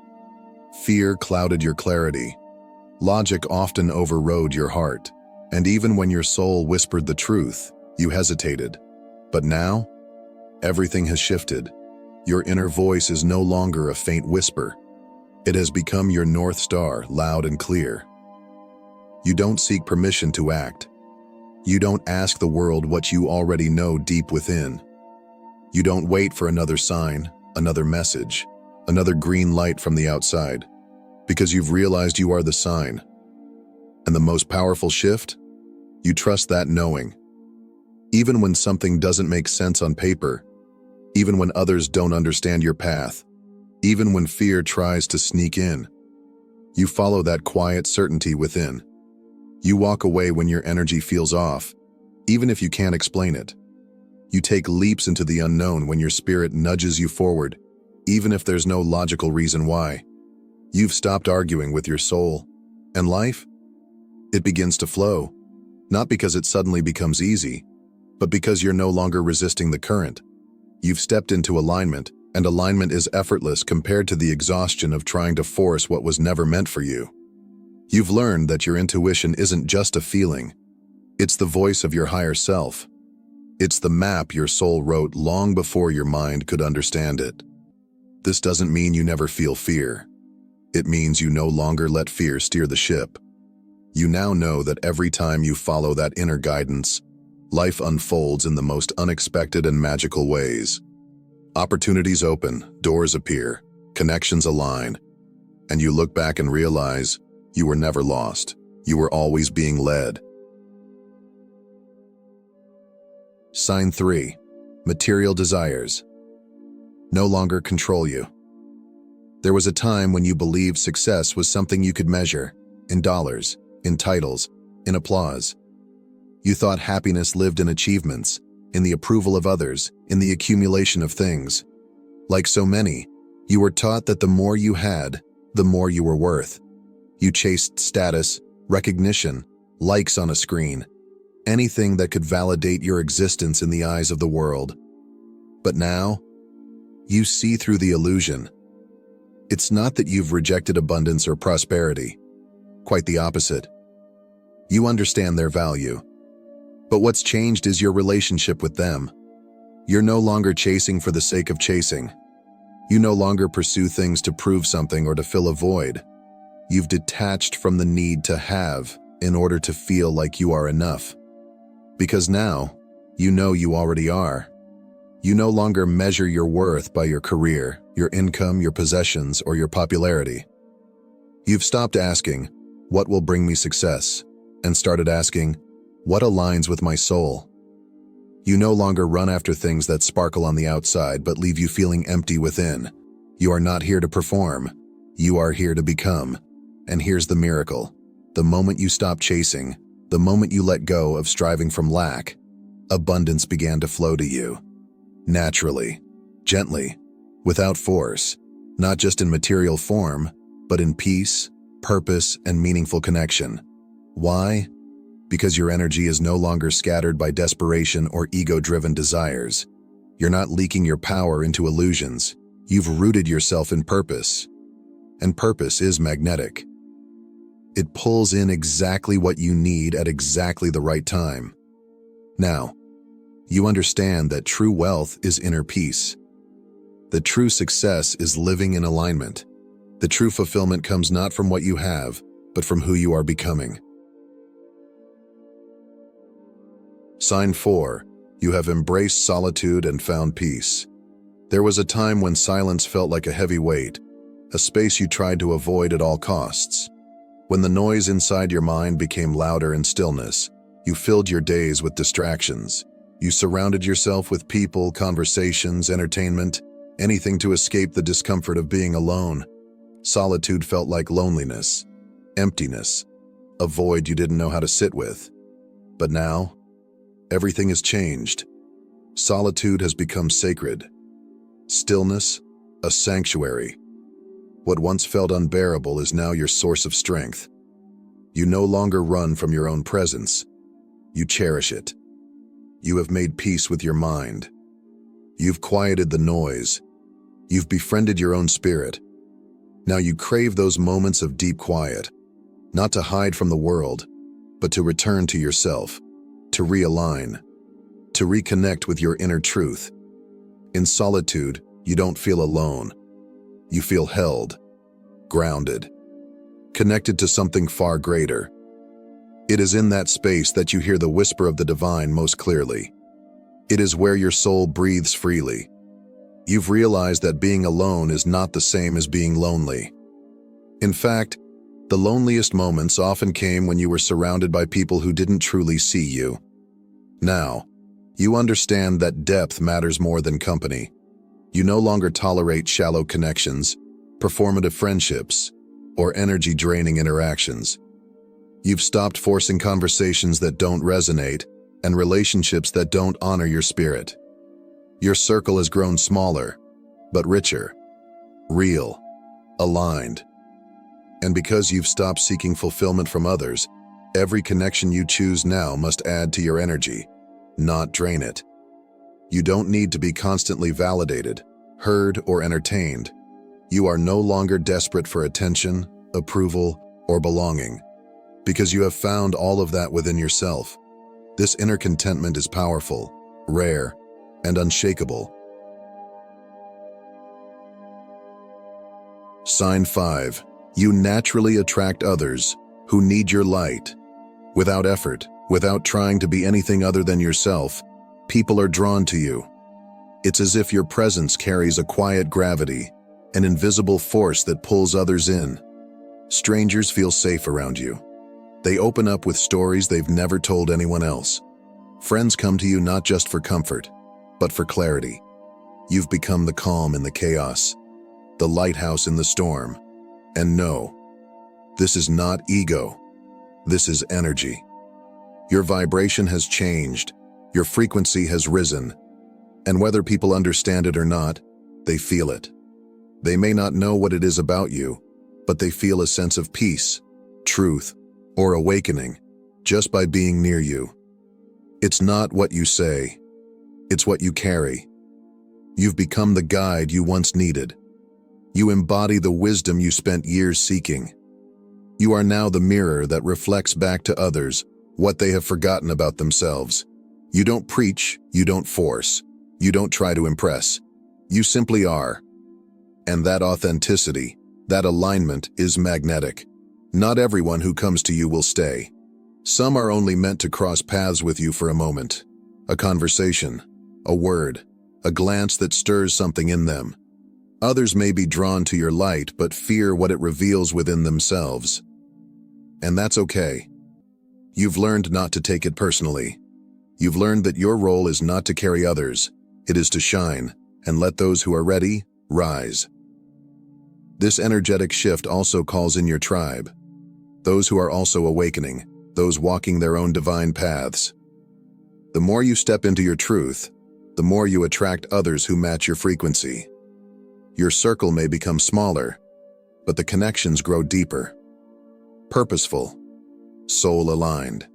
Fear clouded your clarity. Logic often overrode your heart. And even when your soul whispered the truth, you hesitated. But now, everything has shifted. Your inner voice is no longer a faint whisper. It has become your North Star, loud and clear. You don't seek permission to act. You don't ask the world what you already know deep within. You don't wait for another sign, another message, another green light from the outside, because you've realized you are the sign. And the most powerful shift? You trust that knowing. Even when something doesn't make sense on paper, even when others don't understand your path, even when fear tries to sneak in, you follow that quiet certainty within. You walk away when your energy feels off, even if you can't explain it. You take leaps into the unknown when your spirit nudges you forward, even if there's no logical reason why. You've stopped arguing with your soul. And life? It begins to flow, not because it suddenly becomes easy, but because you're no longer resisting the current. You've stepped into alignment, and alignment is effortless compared to the exhaustion of trying to force what was never meant for you. You've learned that your intuition isn't just a feeling. It's the voice of your higher self. It's the map your soul wrote long before your mind could understand it. This doesn't mean you never feel fear. It means you no longer let fear steer the ship. You now know that every time you follow that inner guidance, life unfolds in the most unexpected and magical ways. Opportunities open, doors appear, connections align, and you look back and realize you were never lost. You were always being led. Sign 3. Material desires no longer control you. There was a time when you believed success was something you could measure, in dollars, in titles, in applause. You thought happiness lived in achievements, in the approval of others, in the accumulation of things. Like so many, you were taught that the more you had, the more you were worth. You chased status, recognition, likes on a screen, anything that could validate your existence in the eyes of the world. But now, you see through the illusion. It's not that you've rejected abundance or prosperity. Quite the opposite. You understand their value. But what's changed is your relationship with them. You're no longer chasing for the sake of chasing. You no longer pursue things to prove something or to fill a void. You've detached from the need to have in order to feel like you are enough. Because now, you know you already are. You no longer measure your worth by your career, your income, your possessions, or your popularity. You've stopped asking, "What will bring me success?" and started asking, "What aligns with my soul?" You no longer run after things that sparkle on the outside but leave you feeling empty within. You are not here to perform. You are here to become. And here's the miracle. The moment you stop chasing, the moment you let go of striving from lack, abundance began to flow to you. Naturally, gently, without force, not just in material form, but in peace, purpose, and meaningful connection. Why? Because your energy is no longer scattered by desperation or ego-driven desires. You're not leaking your power into illusions. You've rooted yourself in purpose. And purpose is magnetic. It pulls in exactly what you need at exactly the right time. Now, you understand that true wealth is inner peace. The true success is living in alignment. The true fulfillment comes not from what you have, but from who you are becoming. Sign 4. You have embraced solitude and found peace. There was a time when silence felt like a heavy weight, a space you tried to avoid at all costs. When the noise inside your mind became louder in stillness, you filled your days with distractions. You surrounded yourself with people, conversations, entertainment, anything to escape the discomfort of being alone. Solitude felt like loneliness, emptiness, a void you didn't know how to sit with. But now, everything has changed. Solitude has become sacred. Stillness, a sanctuary. What once felt unbearable is now your source of strength. You no longer run from your own presence. You cherish it. You have made peace with your mind. You've quieted the noise. You've befriended your own spirit. Now you crave those moments of deep quiet, not to hide from the world, but to return to yourself, to realign, to reconnect with your inner truth. In solitude, you don't feel alone. You feel held, grounded, connected to something far greater. It is in that space that you hear the whisper of the divine most clearly. It is where your soul breathes freely. You've realized that being alone is not the same as being lonely. In fact, the loneliest moments often came when you were surrounded by people who didn't truly see you. Now, you understand that depth matters more than company. You no longer tolerate shallow connections, performative friendships, or energy-draining interactions. You've stopped forcing conversations that don't resonate and relationships that don't honor your spirit. Your circle has grown smaller, but richer, real, aligned. And because you've stopped seeking fulfillment from others, every connection you choose now must add to your energy, not drain it. You don't need to be constantly validated, heard, or entertained. You are no longer desperate for attention, approval, or belonging, because you have found all of that within yourself. This inner contentment is powerful, rare, and unshakable. Sign 5. You naturally attract others who need your light. Without effort, without trying to be anything other than yourself, people are drawn to you. It's as if your presence carries a quiet gravity, an invisible force that pulls others in. Strangers feel safe around you. They open up with stories they've never told anyone else. Friends come to you not just for comfort, but for clarity. You've become the calm in the chaos, the lighthouse in the storm. And no, this is not ego. This is energy. Your vibration has changed. Your frequency has risen. And whether people understand it or not, they feel it. They may not know what it is about you, but they feel a sense of peace, truth, or awakening just by being near you. It's not what you say, it's what you carry. You've become the guide you once needed. You embody the wisdom you spent years seeking. You are now the mirror that reflects back to others what they have forgotten about themselves. You don't preach, you don't force, you don't try to impress. You simply are. And that authenticity, that alignment is magnetic. Not everyone who comes to you will stay. Some are only meant to cross paths with you for a moment. A conversation, a word, a glance that stirs something in them. Others may be drawn to your light but fear what it reveals within themselves. And that's okay. You've learned not to take it personally. You've learned that your role is not to carry others, it is to shine, and let those who are ready, rise. This energetic shift also calls in your tribe. Those who are also awakening, those walking their own divine paths. The more you step into your truth, the more you attract others who match your frequency. Your circle may become smaller, but the connections grow deeper. Purposeful, soul-aligned.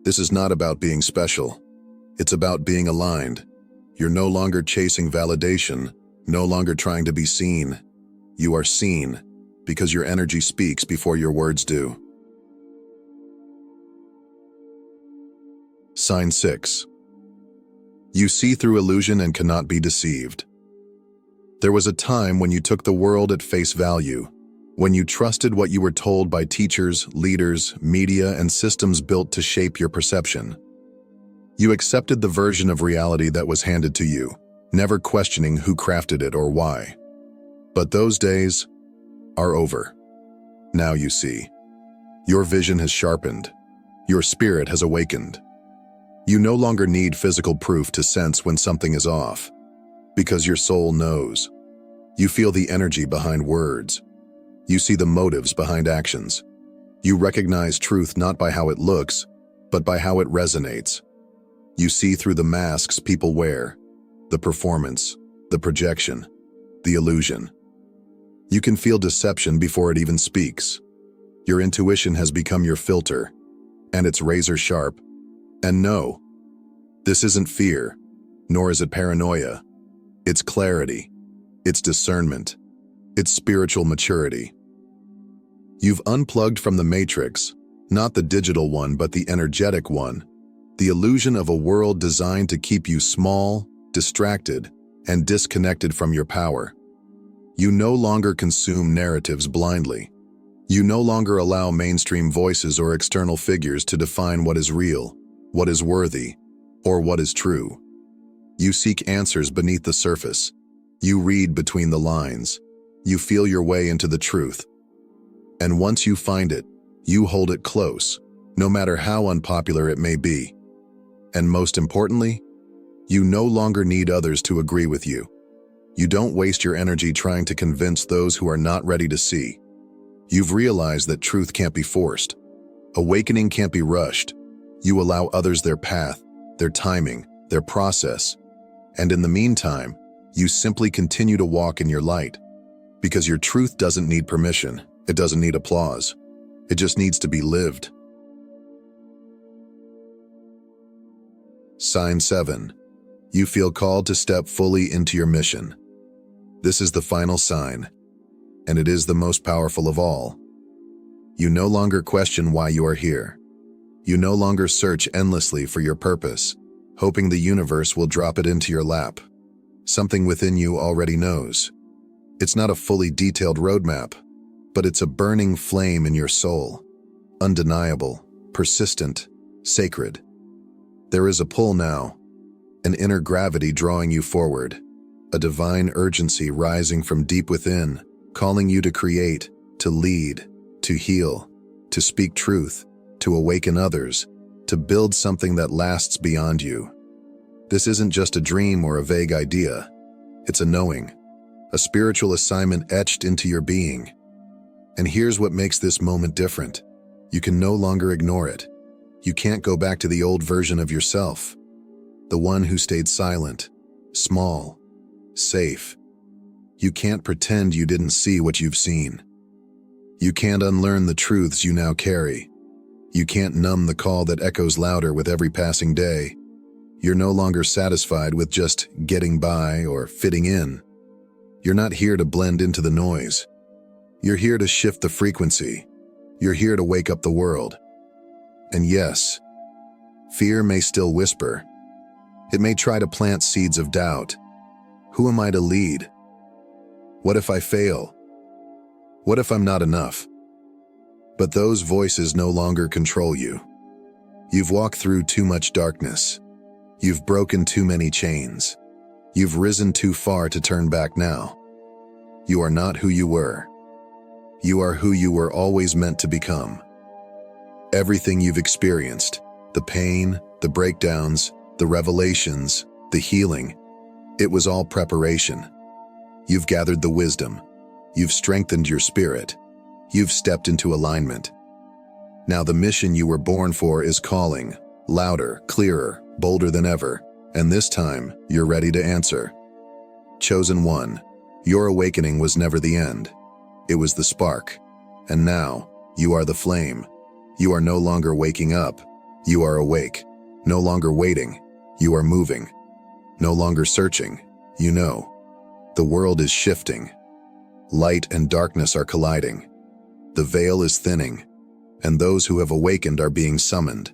This is not about being special. It's about being aligned. You're no longer chasing validation, no longer trying to be seen. You are seen because your energy speaks before your words do. Sign 6. You see through illusion and cannot be deceived. There was a time when you took the world at face value, when you trusted what you were told by teachers, leaders, media, and systems built to shape your perception. You accepted the version of reality that was handed to you, never questioning who crafted it or why. But those days are over. Now you see. Your vision has sharpened. Your spirit has awakened. You no longer need physical proof to sense when something is off, because your soul knows. You feel the energy behind words. You see the motives behind actions. You recognize truth not by how it looks, but by how it resonates. You see through the masks people wear, the performance, the projection, the illusion. You can feel deception before it even speaks. Your intuition has become your filter, and it's razor sharp. And no, this isn't fear, nor is it paranoia. It's clarity, it's discernment, it's spiritual maturity. You've unplugged from the matrix, not the digital one but the energetic one, the illusion of a world designed to keep you small, distracted, and disconnected from your power. You no longer consume narratives blindly. You no longer allow mainstream voices or external figures to define what is real, what is worthy, or what is true. You seek answers beneath the surface. You read between the lines. You feel your way into the truth. And once you find it, you hold it close, no matter how unpopular it may be. And most importantly, you no longer need others to agree with you. You don't waste your energy trying to convince those who are not ready to see. You've realized that truth can't be forced. Awakening can't be rushed. You allow others their path, their timing, their process. And in the meantime, you simply continue to walk in your light. Because your truth doesn't need permission. It doesn't need applause. It just needs to be lived. Sign 7. You feel called to step fully into your mission. This is the final sign, and it is the most powerful of all. You no longer question why you are here. You no longer search endlessly for your purpose, hoping the universe will drop it into your lap. Something within you already knows. It's not a fully detailed roadmap, but it's a burning flame in your soul. Undeniable, persistent, sacred. There is a pull now, an inner gravity drawing you forward, a divine urgency rising from deep within, calling you to create, to lead, to heal, to speak truth, to awaken others, to build something that lasts beyond you. This isn't just a dream or a vague idea. It's a knowing, a spiritual assignment etched into your being. And here's what makes this moment different. You can no longer ignore it. You can't go back to the old version of yourself, the one who stayed silent, small, safe. You can't pretend you didn't see what you've seen. You can't unlearn the truths you now carry. You can't numb the call that echoes louder with every passing day. You're no longer satisfied with just getting by or fitting in. You're not here to blend into the noise. You're here to shift the frequency. You're here to wake up the world. And yes, fear may still whisper. It may try to plant seeds of doubt. Who am I to lead? What if I fail? What if I'm not enough? But those voices no longer control you. You've walked through too much darkness. You've broken too many chains. You've risen too far to turn back now. You are not who you were. You are who you were always meant to become. Everything you've experienced, the pain, the breakdowns, the revelations, the healing, it was all preparation. You've gathered the wisdom. You've strengthened your spirit. You've stepped into alignment. Now the mission you were born for is calling, louder, clearer, bolder than ever, and this time you're ready to answer. Chosen one, your awakening was never the end. It was the spark. And now, you are the flame. You are no longer waking up. You are awake. No longer waiting. You are moving. No longer searching. You know. The world is shifting. Light and darkness are colliding. The veil is thinning. And those who have awakened are being summoned.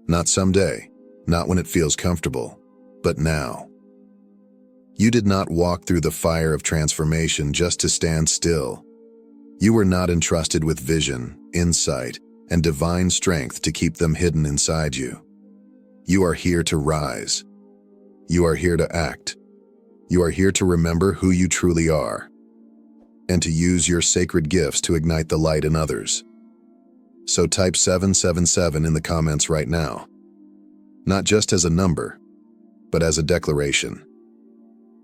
Not someday, not when it feels comfortable, but now. You did not walk through the fire of transformation just to stand still. You were not entrusted with vision, insight, and divine strength to keep them hidden inside you. You are here to rise. You are here to act. You are here to remember who you truly are, and to use your sacred gifts to ignite the light in others. So type 777 in the comments right now, not just as a number, but as a declaration.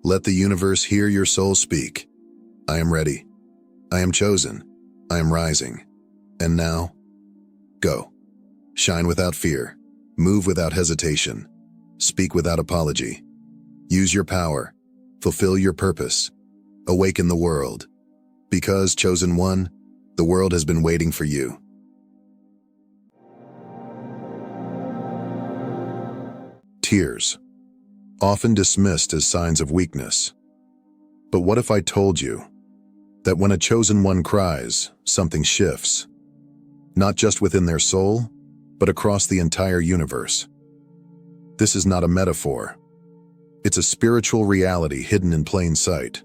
Let the universe hear your soul speak. I am ready. I am chosen. I am rising. And now, go. Shine without fear. Move without hesitation. Speak without apology. Use your power. Fulfill your purpose. Awaken the world. Because, chosen one, the world has been waiting for you. Tears, often dismissed as signs of weakness. But what if I told you that when a chosen one cries, something shifts, not just within their soul, but across the entire universe? This is not a metaphor. It's a spiritual reality hidden in plain sight.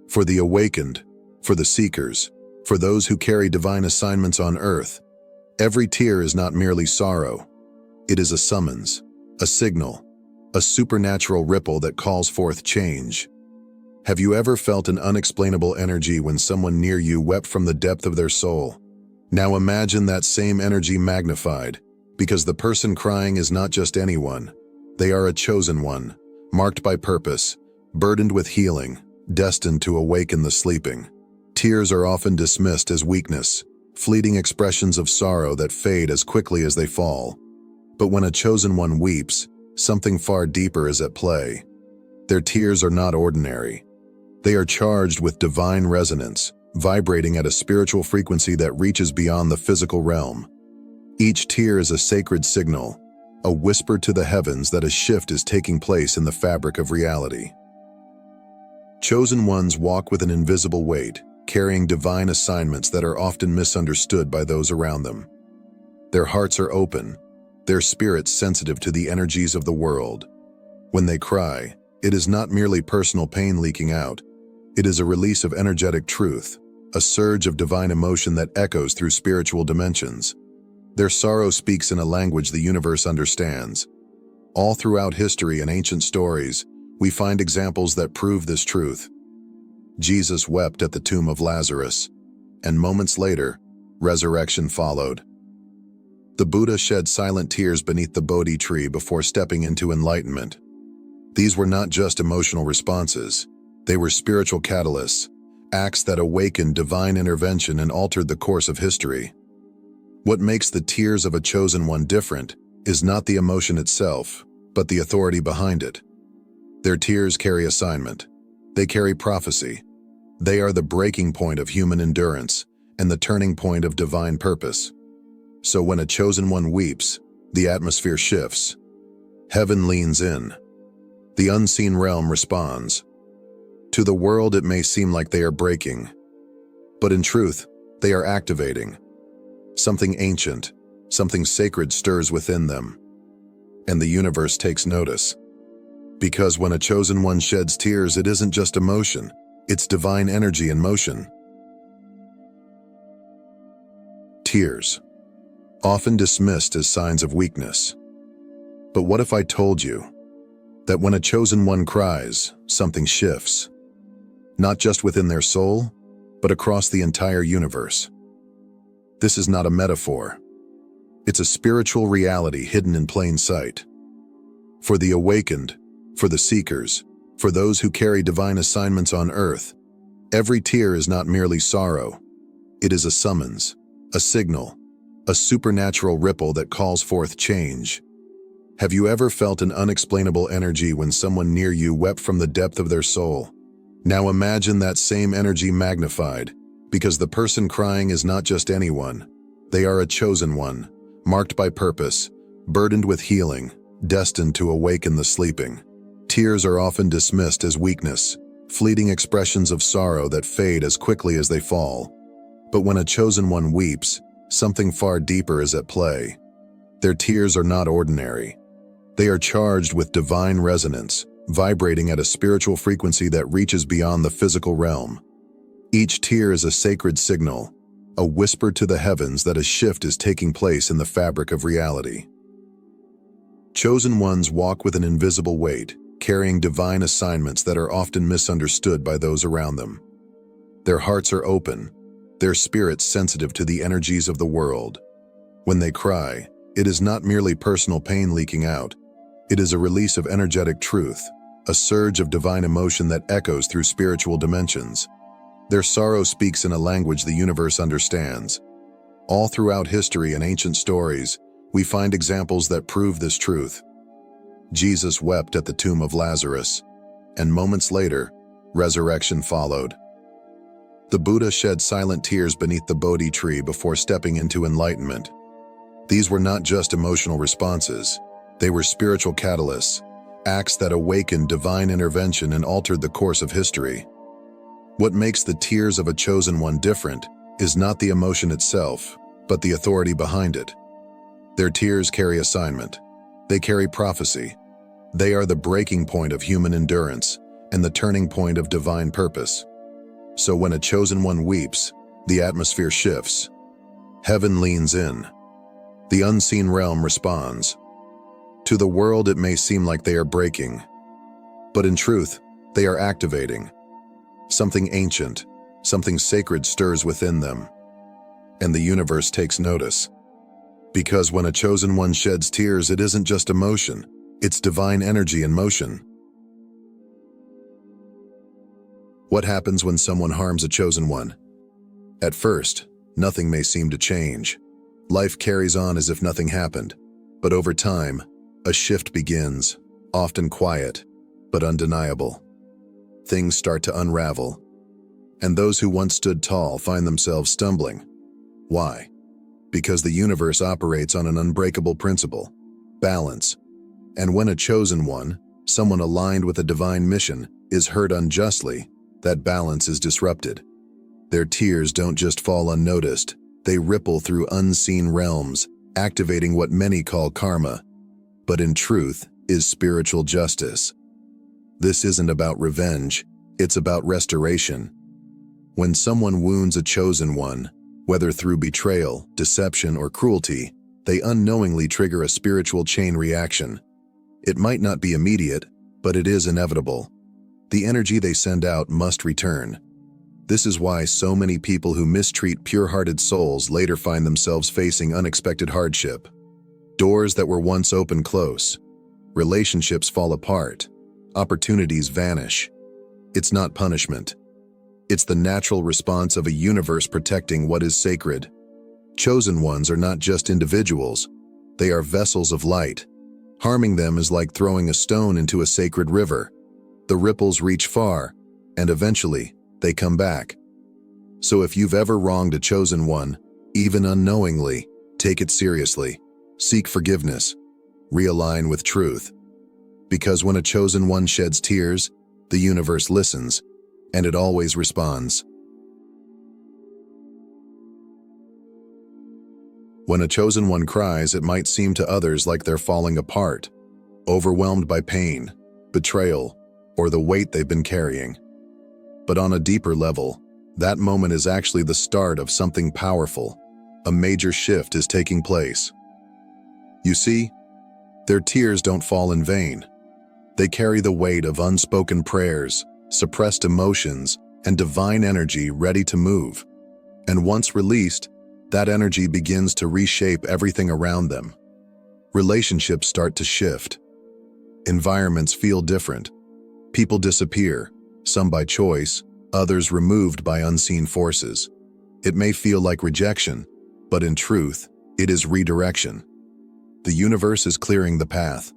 For the awakened, for the seekers, for those who carry divine assignments on earth, every tear is not merely sorrow. It is a summons, a signal, a supernatural ripple that calls forth change. Have you ever felt an unexplainable energy when someone near you wept from the depth of their soul? Now imagine that same energy magnified, because the person crying is not just anyone. They are a chosen one, marked by purpose, burdened with healing, destined to awaken the sleeping. Tears are often dismissed as weakness, fleeting expressions of sorrow that fade as quickly as they fall. But when a chosen one weeps, something far deeper is at play. Their tears are not ordinary. They are charged with divine resonance, vibrating at a spiritual frequency that reaches beyond the physical realm. Each tear is a sacred signal, a whisper to the heavens that a shift is taking place in the fabric of reality. Chosen ones walk with an invisible weight, carrying divine assignments that are often misunderstood by those around them. Their hearts are open, their spirits sensitive to the energies of the world. When they cry, it is not merely personal pain leaking out. It is a release of energetic truth, a surge of divine emotion that echoes through spiritual dimensions. Their sorrow speaks in a language the universe understands. All throughout history and ancient stories, we find examples that prove this truth. Jesus wept at the tomb of Lazarus, and moments later, resurrection followed. The Buddha shed silent tears beneath the Bodhi tree before stepping into enlightenment. These were not just emotional responses, they were spiritual catalysts, acts that awakened divine intervention and altered the course of history. What makes the tears of a chosen one different is not the emotion itself, but the authority behind it. Their tears carry assignment. They carry prophecy. They are the breaking point of human endurance and the turning point of divine purpose. So when a chosen one weeps, the atmosphere shifts. Heaven leans in. The unseen realm responds. To the world, it may seem like they are breaking, but in truth, they are activating. Something ancient, something sacred stirs within them, and the universe takes notice. Because when a chosen one sheds tears, it isn't just emotion, it's divine energy in motion. Tears, often dismissed as signs of weakness. But what if I told you that when a chosen one cries, something shifts, not just within their soul, but across the entire universe? This is not a metaphor. It's a spiritual reality hidden in plain sight. For the awakened, for the seekers, for those who carry divine assignments on earth, every tear is not merely sorrow. It is a summons, a signal, a supernatural ripple that calls forth change. Have you ever felt an unexplainable energy when someone near you wept from the depth of their soul? Now imagine that same energy magnified, because the person crying is not just anyone. They are a chosen one, marked by purpose, burdened with healing, destined to awaken the sleeping. Tears are often dismissed as weakness, fleeting expressions of sorrow that fade as quickly as they fall. But when a chosen one weeps, something far deeper is at play. Their tears are not ordinary. They are charged with divine resonance, vibrating at a spiritual frequency that reaches beyond the physical realm. Each tear is a sacred signal, a whisper to the heavens that a shift is taking place in the fabric of reality. Chosen ones walk with an invisible weight, carrying divine assignments that are often misunderstood by those around them. Their hearts are open, their spirits sensitive to the energies of the world. When they cry, it is not merely personal pain leaking out. It is a release of energetic truth, a surge of divine emotion that echoes through spiritual dimensions. Their sorrow speaks in a language the universe understands. All throughout history and ancient stories, we find examples that prove this truth. Jesus wept at the tomb of Lazarus, and moments later, resurrection followed. The Buddha shed silent tears beneath the Bodhi tree before stepping into enlightenment. These were not just emotional responses, they were spiritual catalysts, acts that awakened divine intervention and altered the course of history. What makes the tears of a chosen one different is not the emotion itself, but the authority behind it. Their tears carry assignment. They carry prophecy. They are the breaking point of human endurance and the turning point of divine purpose. So when a chosen one weeps, the atmosphere shifts. Heaven leans in. The unseen realm responds. To the world, it may seem like they are breaking, but in truth, they are activating. Something ancient, something sacred stirs within them, and the universe takes notice. Because when a chosen one sheds tears, it isn't just emotion, it's divine energy in motion. What happens when someone harms a chosen one? At first, nothing may seem to change. Life carries on as if nothing happened, but over time, a shift begins, often quiet, but undeniable. Things start to unravel, and those who once stood tall find themselves stumbling. Why? Because the universe operates on an unbreakable principle, balance. And when a chosen one, someone aligned with a divine mission, is hurt unjustly, that balance is disrupted. Their tears don't just fall unnoticed, they ripple through unseen realms, activating what many call karma, but in truth is spiritual justice. This isn't about revenge, it's about restoration. When someone wounds a chosen one, whether through betrayal, deception, or cruelty, they unknowingly trigger a spiritual chain reaction. It might not be immediate, but it is inevitable. The energy they send out must return. This is why so many people who mistreat pure-hearted souls later find themselves facing unexpected hardship. Doors that were once open close. Relationships fall apart. Opportunities vanish. It's not punishment. It's the natural response of a universe protecting what is sacred. Chosen ones are not just individuals. They are vessels of light. Harming them is like throwing a stone into a sacred river. The ripples reach far, and eventually, they come back. So if you've ever wronged a chosen one, even unknowingly, take it seriously. Seek forgiveness. Realign with truth. Because when a chosen one sheds tears, the universe listens, and it always responds. When a chosen one cries, it might seem to others like they're falling apart, overwhelmed by pain, betrayal, or the weight they've been carrying. But on a deeper level, that moment is actually the start of something powerful. A major shift is taking place. You see, their tears don't fall in vain. They carry the weight of unspoken prayers, suppressed emotions, and divine energy ready to move. And once released, that energy begins to reshape everything around them. Relationships start to shift. Environments feel different. People disappear, some by choice, others removed by unseen forces. It may feel like rejection, but in truth, it is redirection. The universe is clearing the path.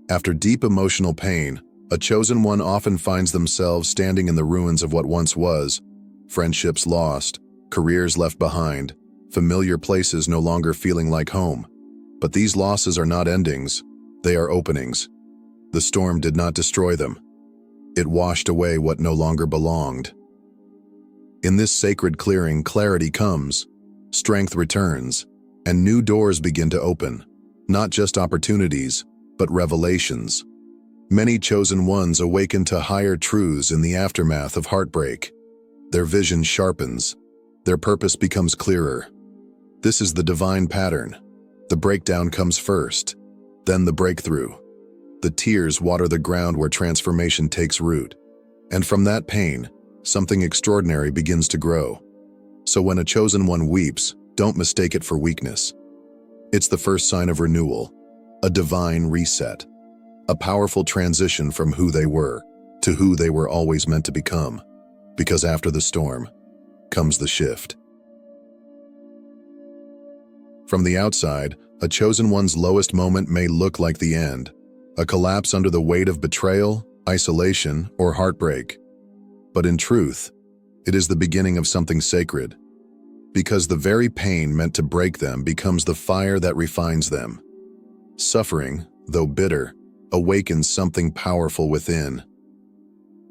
After deep emotional pain, a chosen one often finds themselves standing in the ruins of what once was, friendships lost, careers left behind, familiar places no longer feeling like home. But these losses are not endings, they are openings. The storm did not destroy them. It washed away what no longer belonged. In this sacred clearing, clarity comes, strength returns, and new doors begin to open, not just opportunities, but revelations. Many chosen ones awaken to higher truths in the aftermath of heartbreak. Their vision sharpens. Their purpose becomes clearer. This is the divine pattern. The breakdown comes first, then the breakthrough. The tears water the ground where transformation takes root. And from that pain, something extraordinary begins to grow. So when a chosen one weeps, don't mistake it for weakness. It's the first sign of renewal, a divine reset, a powerful transition from who they were to who they were always meant to become. Because after the storm comes the shift. From the outside, a chosen one's lowest moment may look like the end, a collapse under the weight of betrayal, isolation, or heartbreak. But in truth, it is the beginning of something sacred, because the very pain meant to break them becomes the fire that refines them. Suffering, though bitter, awakens something powerful within.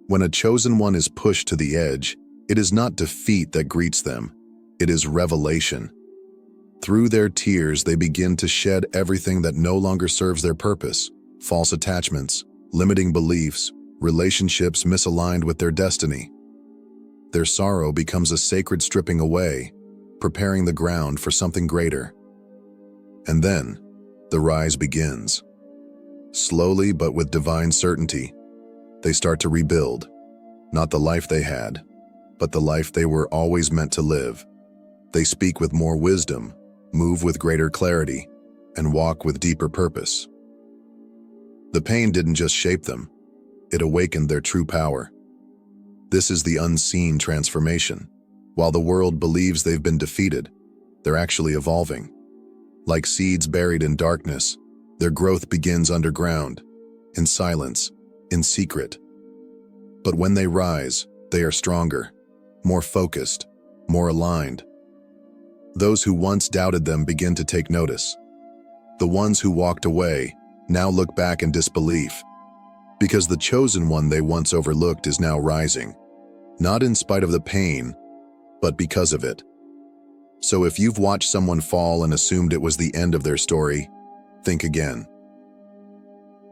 When a chosen one is pushed to the edge, it is not defeat that greets them, it is revelation. Through their tears, they begin to shed everything that no longer serves their purpose: false attachments, limiting beliefs, relationships misaligned with their destiny. Their sorrow becomes a sacred stripping away, preparing the ground for something greater. And then, the rise begins. Slowly but with divine certainty, they start to rebuild, not the life they had, but the life they were always meant to live. They speak with more wisdom, move with greater clarity, and walk with deeper purpose. The pain didn't just shape them, it awakened their true power. This is the unseen transformation. While the world believes they've been defeated, they're actually evolving. Like seeds buried in darkness, their growth begins underground, in silence, in secret. But when they rise, they are stronger, more focused, more aligned. Those who once doubted them begin to take notice. The ones who walked away now look back in disbelief, because the chosen one they once overlooked is now rising, not in spite of the pain, but because of it. So if you've watched someone fall and assumed it was the end of their story, think again.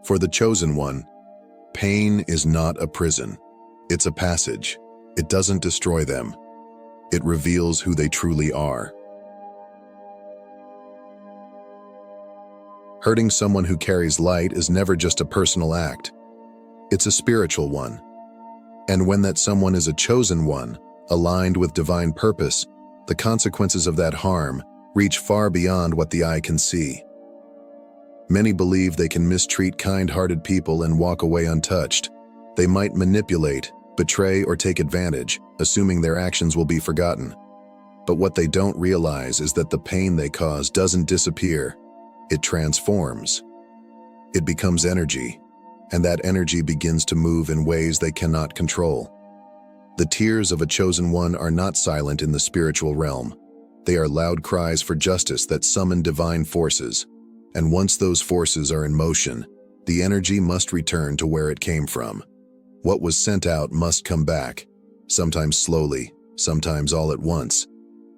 For the chosen one, pain is not a prison. It's a passage. It doesn't destroy them. It reveals who they truly are. Hurting someone who carries light is never just a personal act. It's a spiritual one. And when that someone is a chosen one, aligned with divine purpose, the consequences of that harm reach far beyond what the eye can see. Many believe they can mistreat kind-hearted people and walk away untouched. They might manipulate, betray, or take advantage, assuming their actions will be forgotten. But what they don't realize is that the pain they cause doesn't disappear. It transforms. It becomes energy, and that energy begins to move in ways they cannot control. The tears of a chosen one are not silent in the spiritual realm. They are loud cries for justice that summon divine forces. And once those forces are in motion, the energy must return to where it came from. What was sent out must come back, sometimes slowly, sometimes all at once,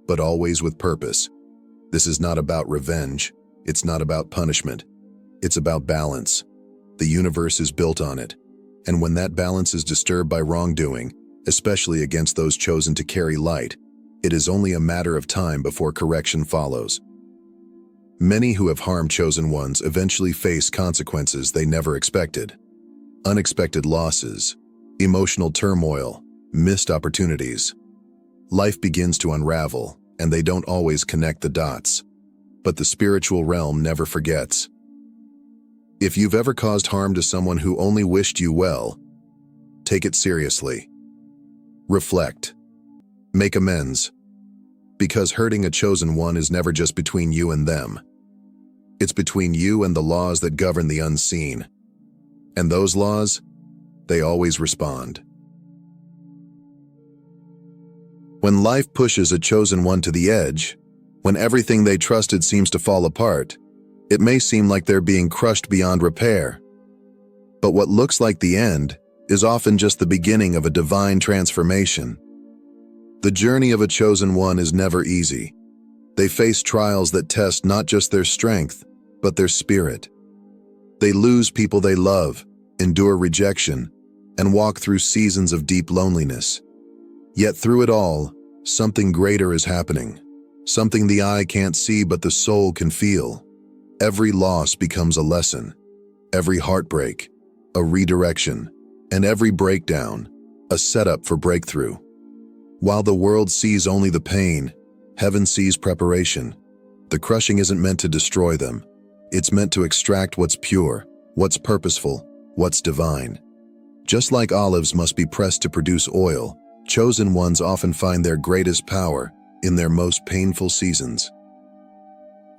but always with purpose. This is not about revenge. It's not about punishment. It's about balance. The universe is built on it. And when that balance is disturbed by wrongdoing, especially against those chosen to carry light, it is only a matter of time before correction follows. Many who have harmed chosen ones eventually face consequences they never expected. Unexpected losses, emotional turmoil, missed opportunities. Life begins to unravel, and they don't always connect the dots. But the spiritual realm never forgets. If you've ever caused harm to someone who only wished you well, take it seriously. Reflect. Make amends. Because hurting a chosen one is never just between you and them. It's between you and the laws that govern the unseen. And those laws, they always respond. When life pushes a chosen one to the edge, when everything they trusted seems to fall apart, it may seem like they're being crushed beyond repair. But what looks like the end is often just the beginning of a divine transformation. The journey of a chosen one is never easy. They face trials that test not just their strength, but their spirit. They lose people they love, endure rejection, and walk through seasons of deep loneliness. Yet through it all, something greater is happening. Something the eye can't see but the soul can feel. Every loss becomes a lesson. Every heartbreak, a redirection. And every breakdown, a setup for breakthrough. While the world sees only the pain, heaven sees preparation. The crushing isn't meant to destroy them. It's meant to extract what's pure, what's purposeful, what's divine. Just like olives must be pressed to produce oil, chosen ones often find their greatest power in their most painful seasons.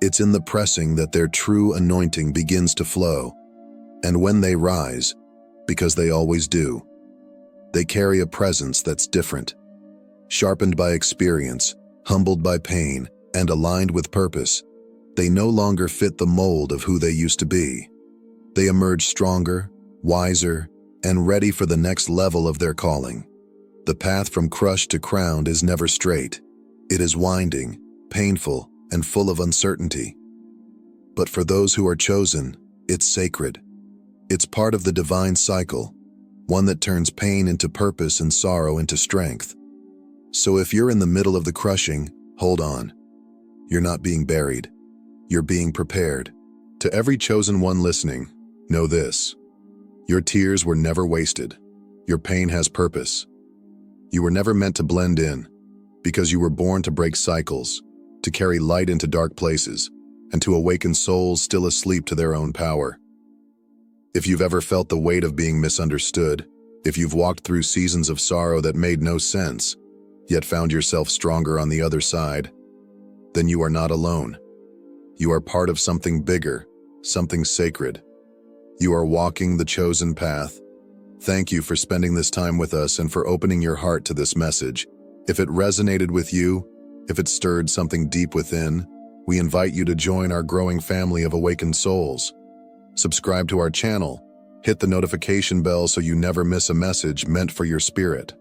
It's in the pressing that their true anointing begins to flow. And when they rise, because they always do, they carry a presence that's different. Sharpened by experience, humbled by pain, and aligned with purpose, they no longer fit the mold of who they used to be. They emerge stronger, wiser, and ready for the next level of their calling. The path from crushed to crowned is never straight. It is winding, painful, and full of uncertainty. But for those who are chosen, it's sacred. It's part of the divine cycle, one that turns pain into purpose and sorrow into strength. So if you're in the middle of the crushing, hold on. You're not being buried. You're being prepared. To every chosen one listening, know this. Your tears were never wasted. Your pain has purpose. You were never meant to blend in, because you were born to break cycles, to carry light into dark places, and to awaken souls still asleep to their own power. If you've ever felt the weight of being misunderstood, if you've walked through seasons of sorrow that made no sense, yet found yourself stronger on the other side, then you are not alone. You are part of something bigger, something sacred. You are walking the chosen path. Thank you for spending this time with us and for opening your heart to this message. If it resonated with you, if it stirred something deep within, we invite you to join our growing family of awakened souls. Subscribe to our channel, hit the notification bell so you never miss a message meant for your spirit.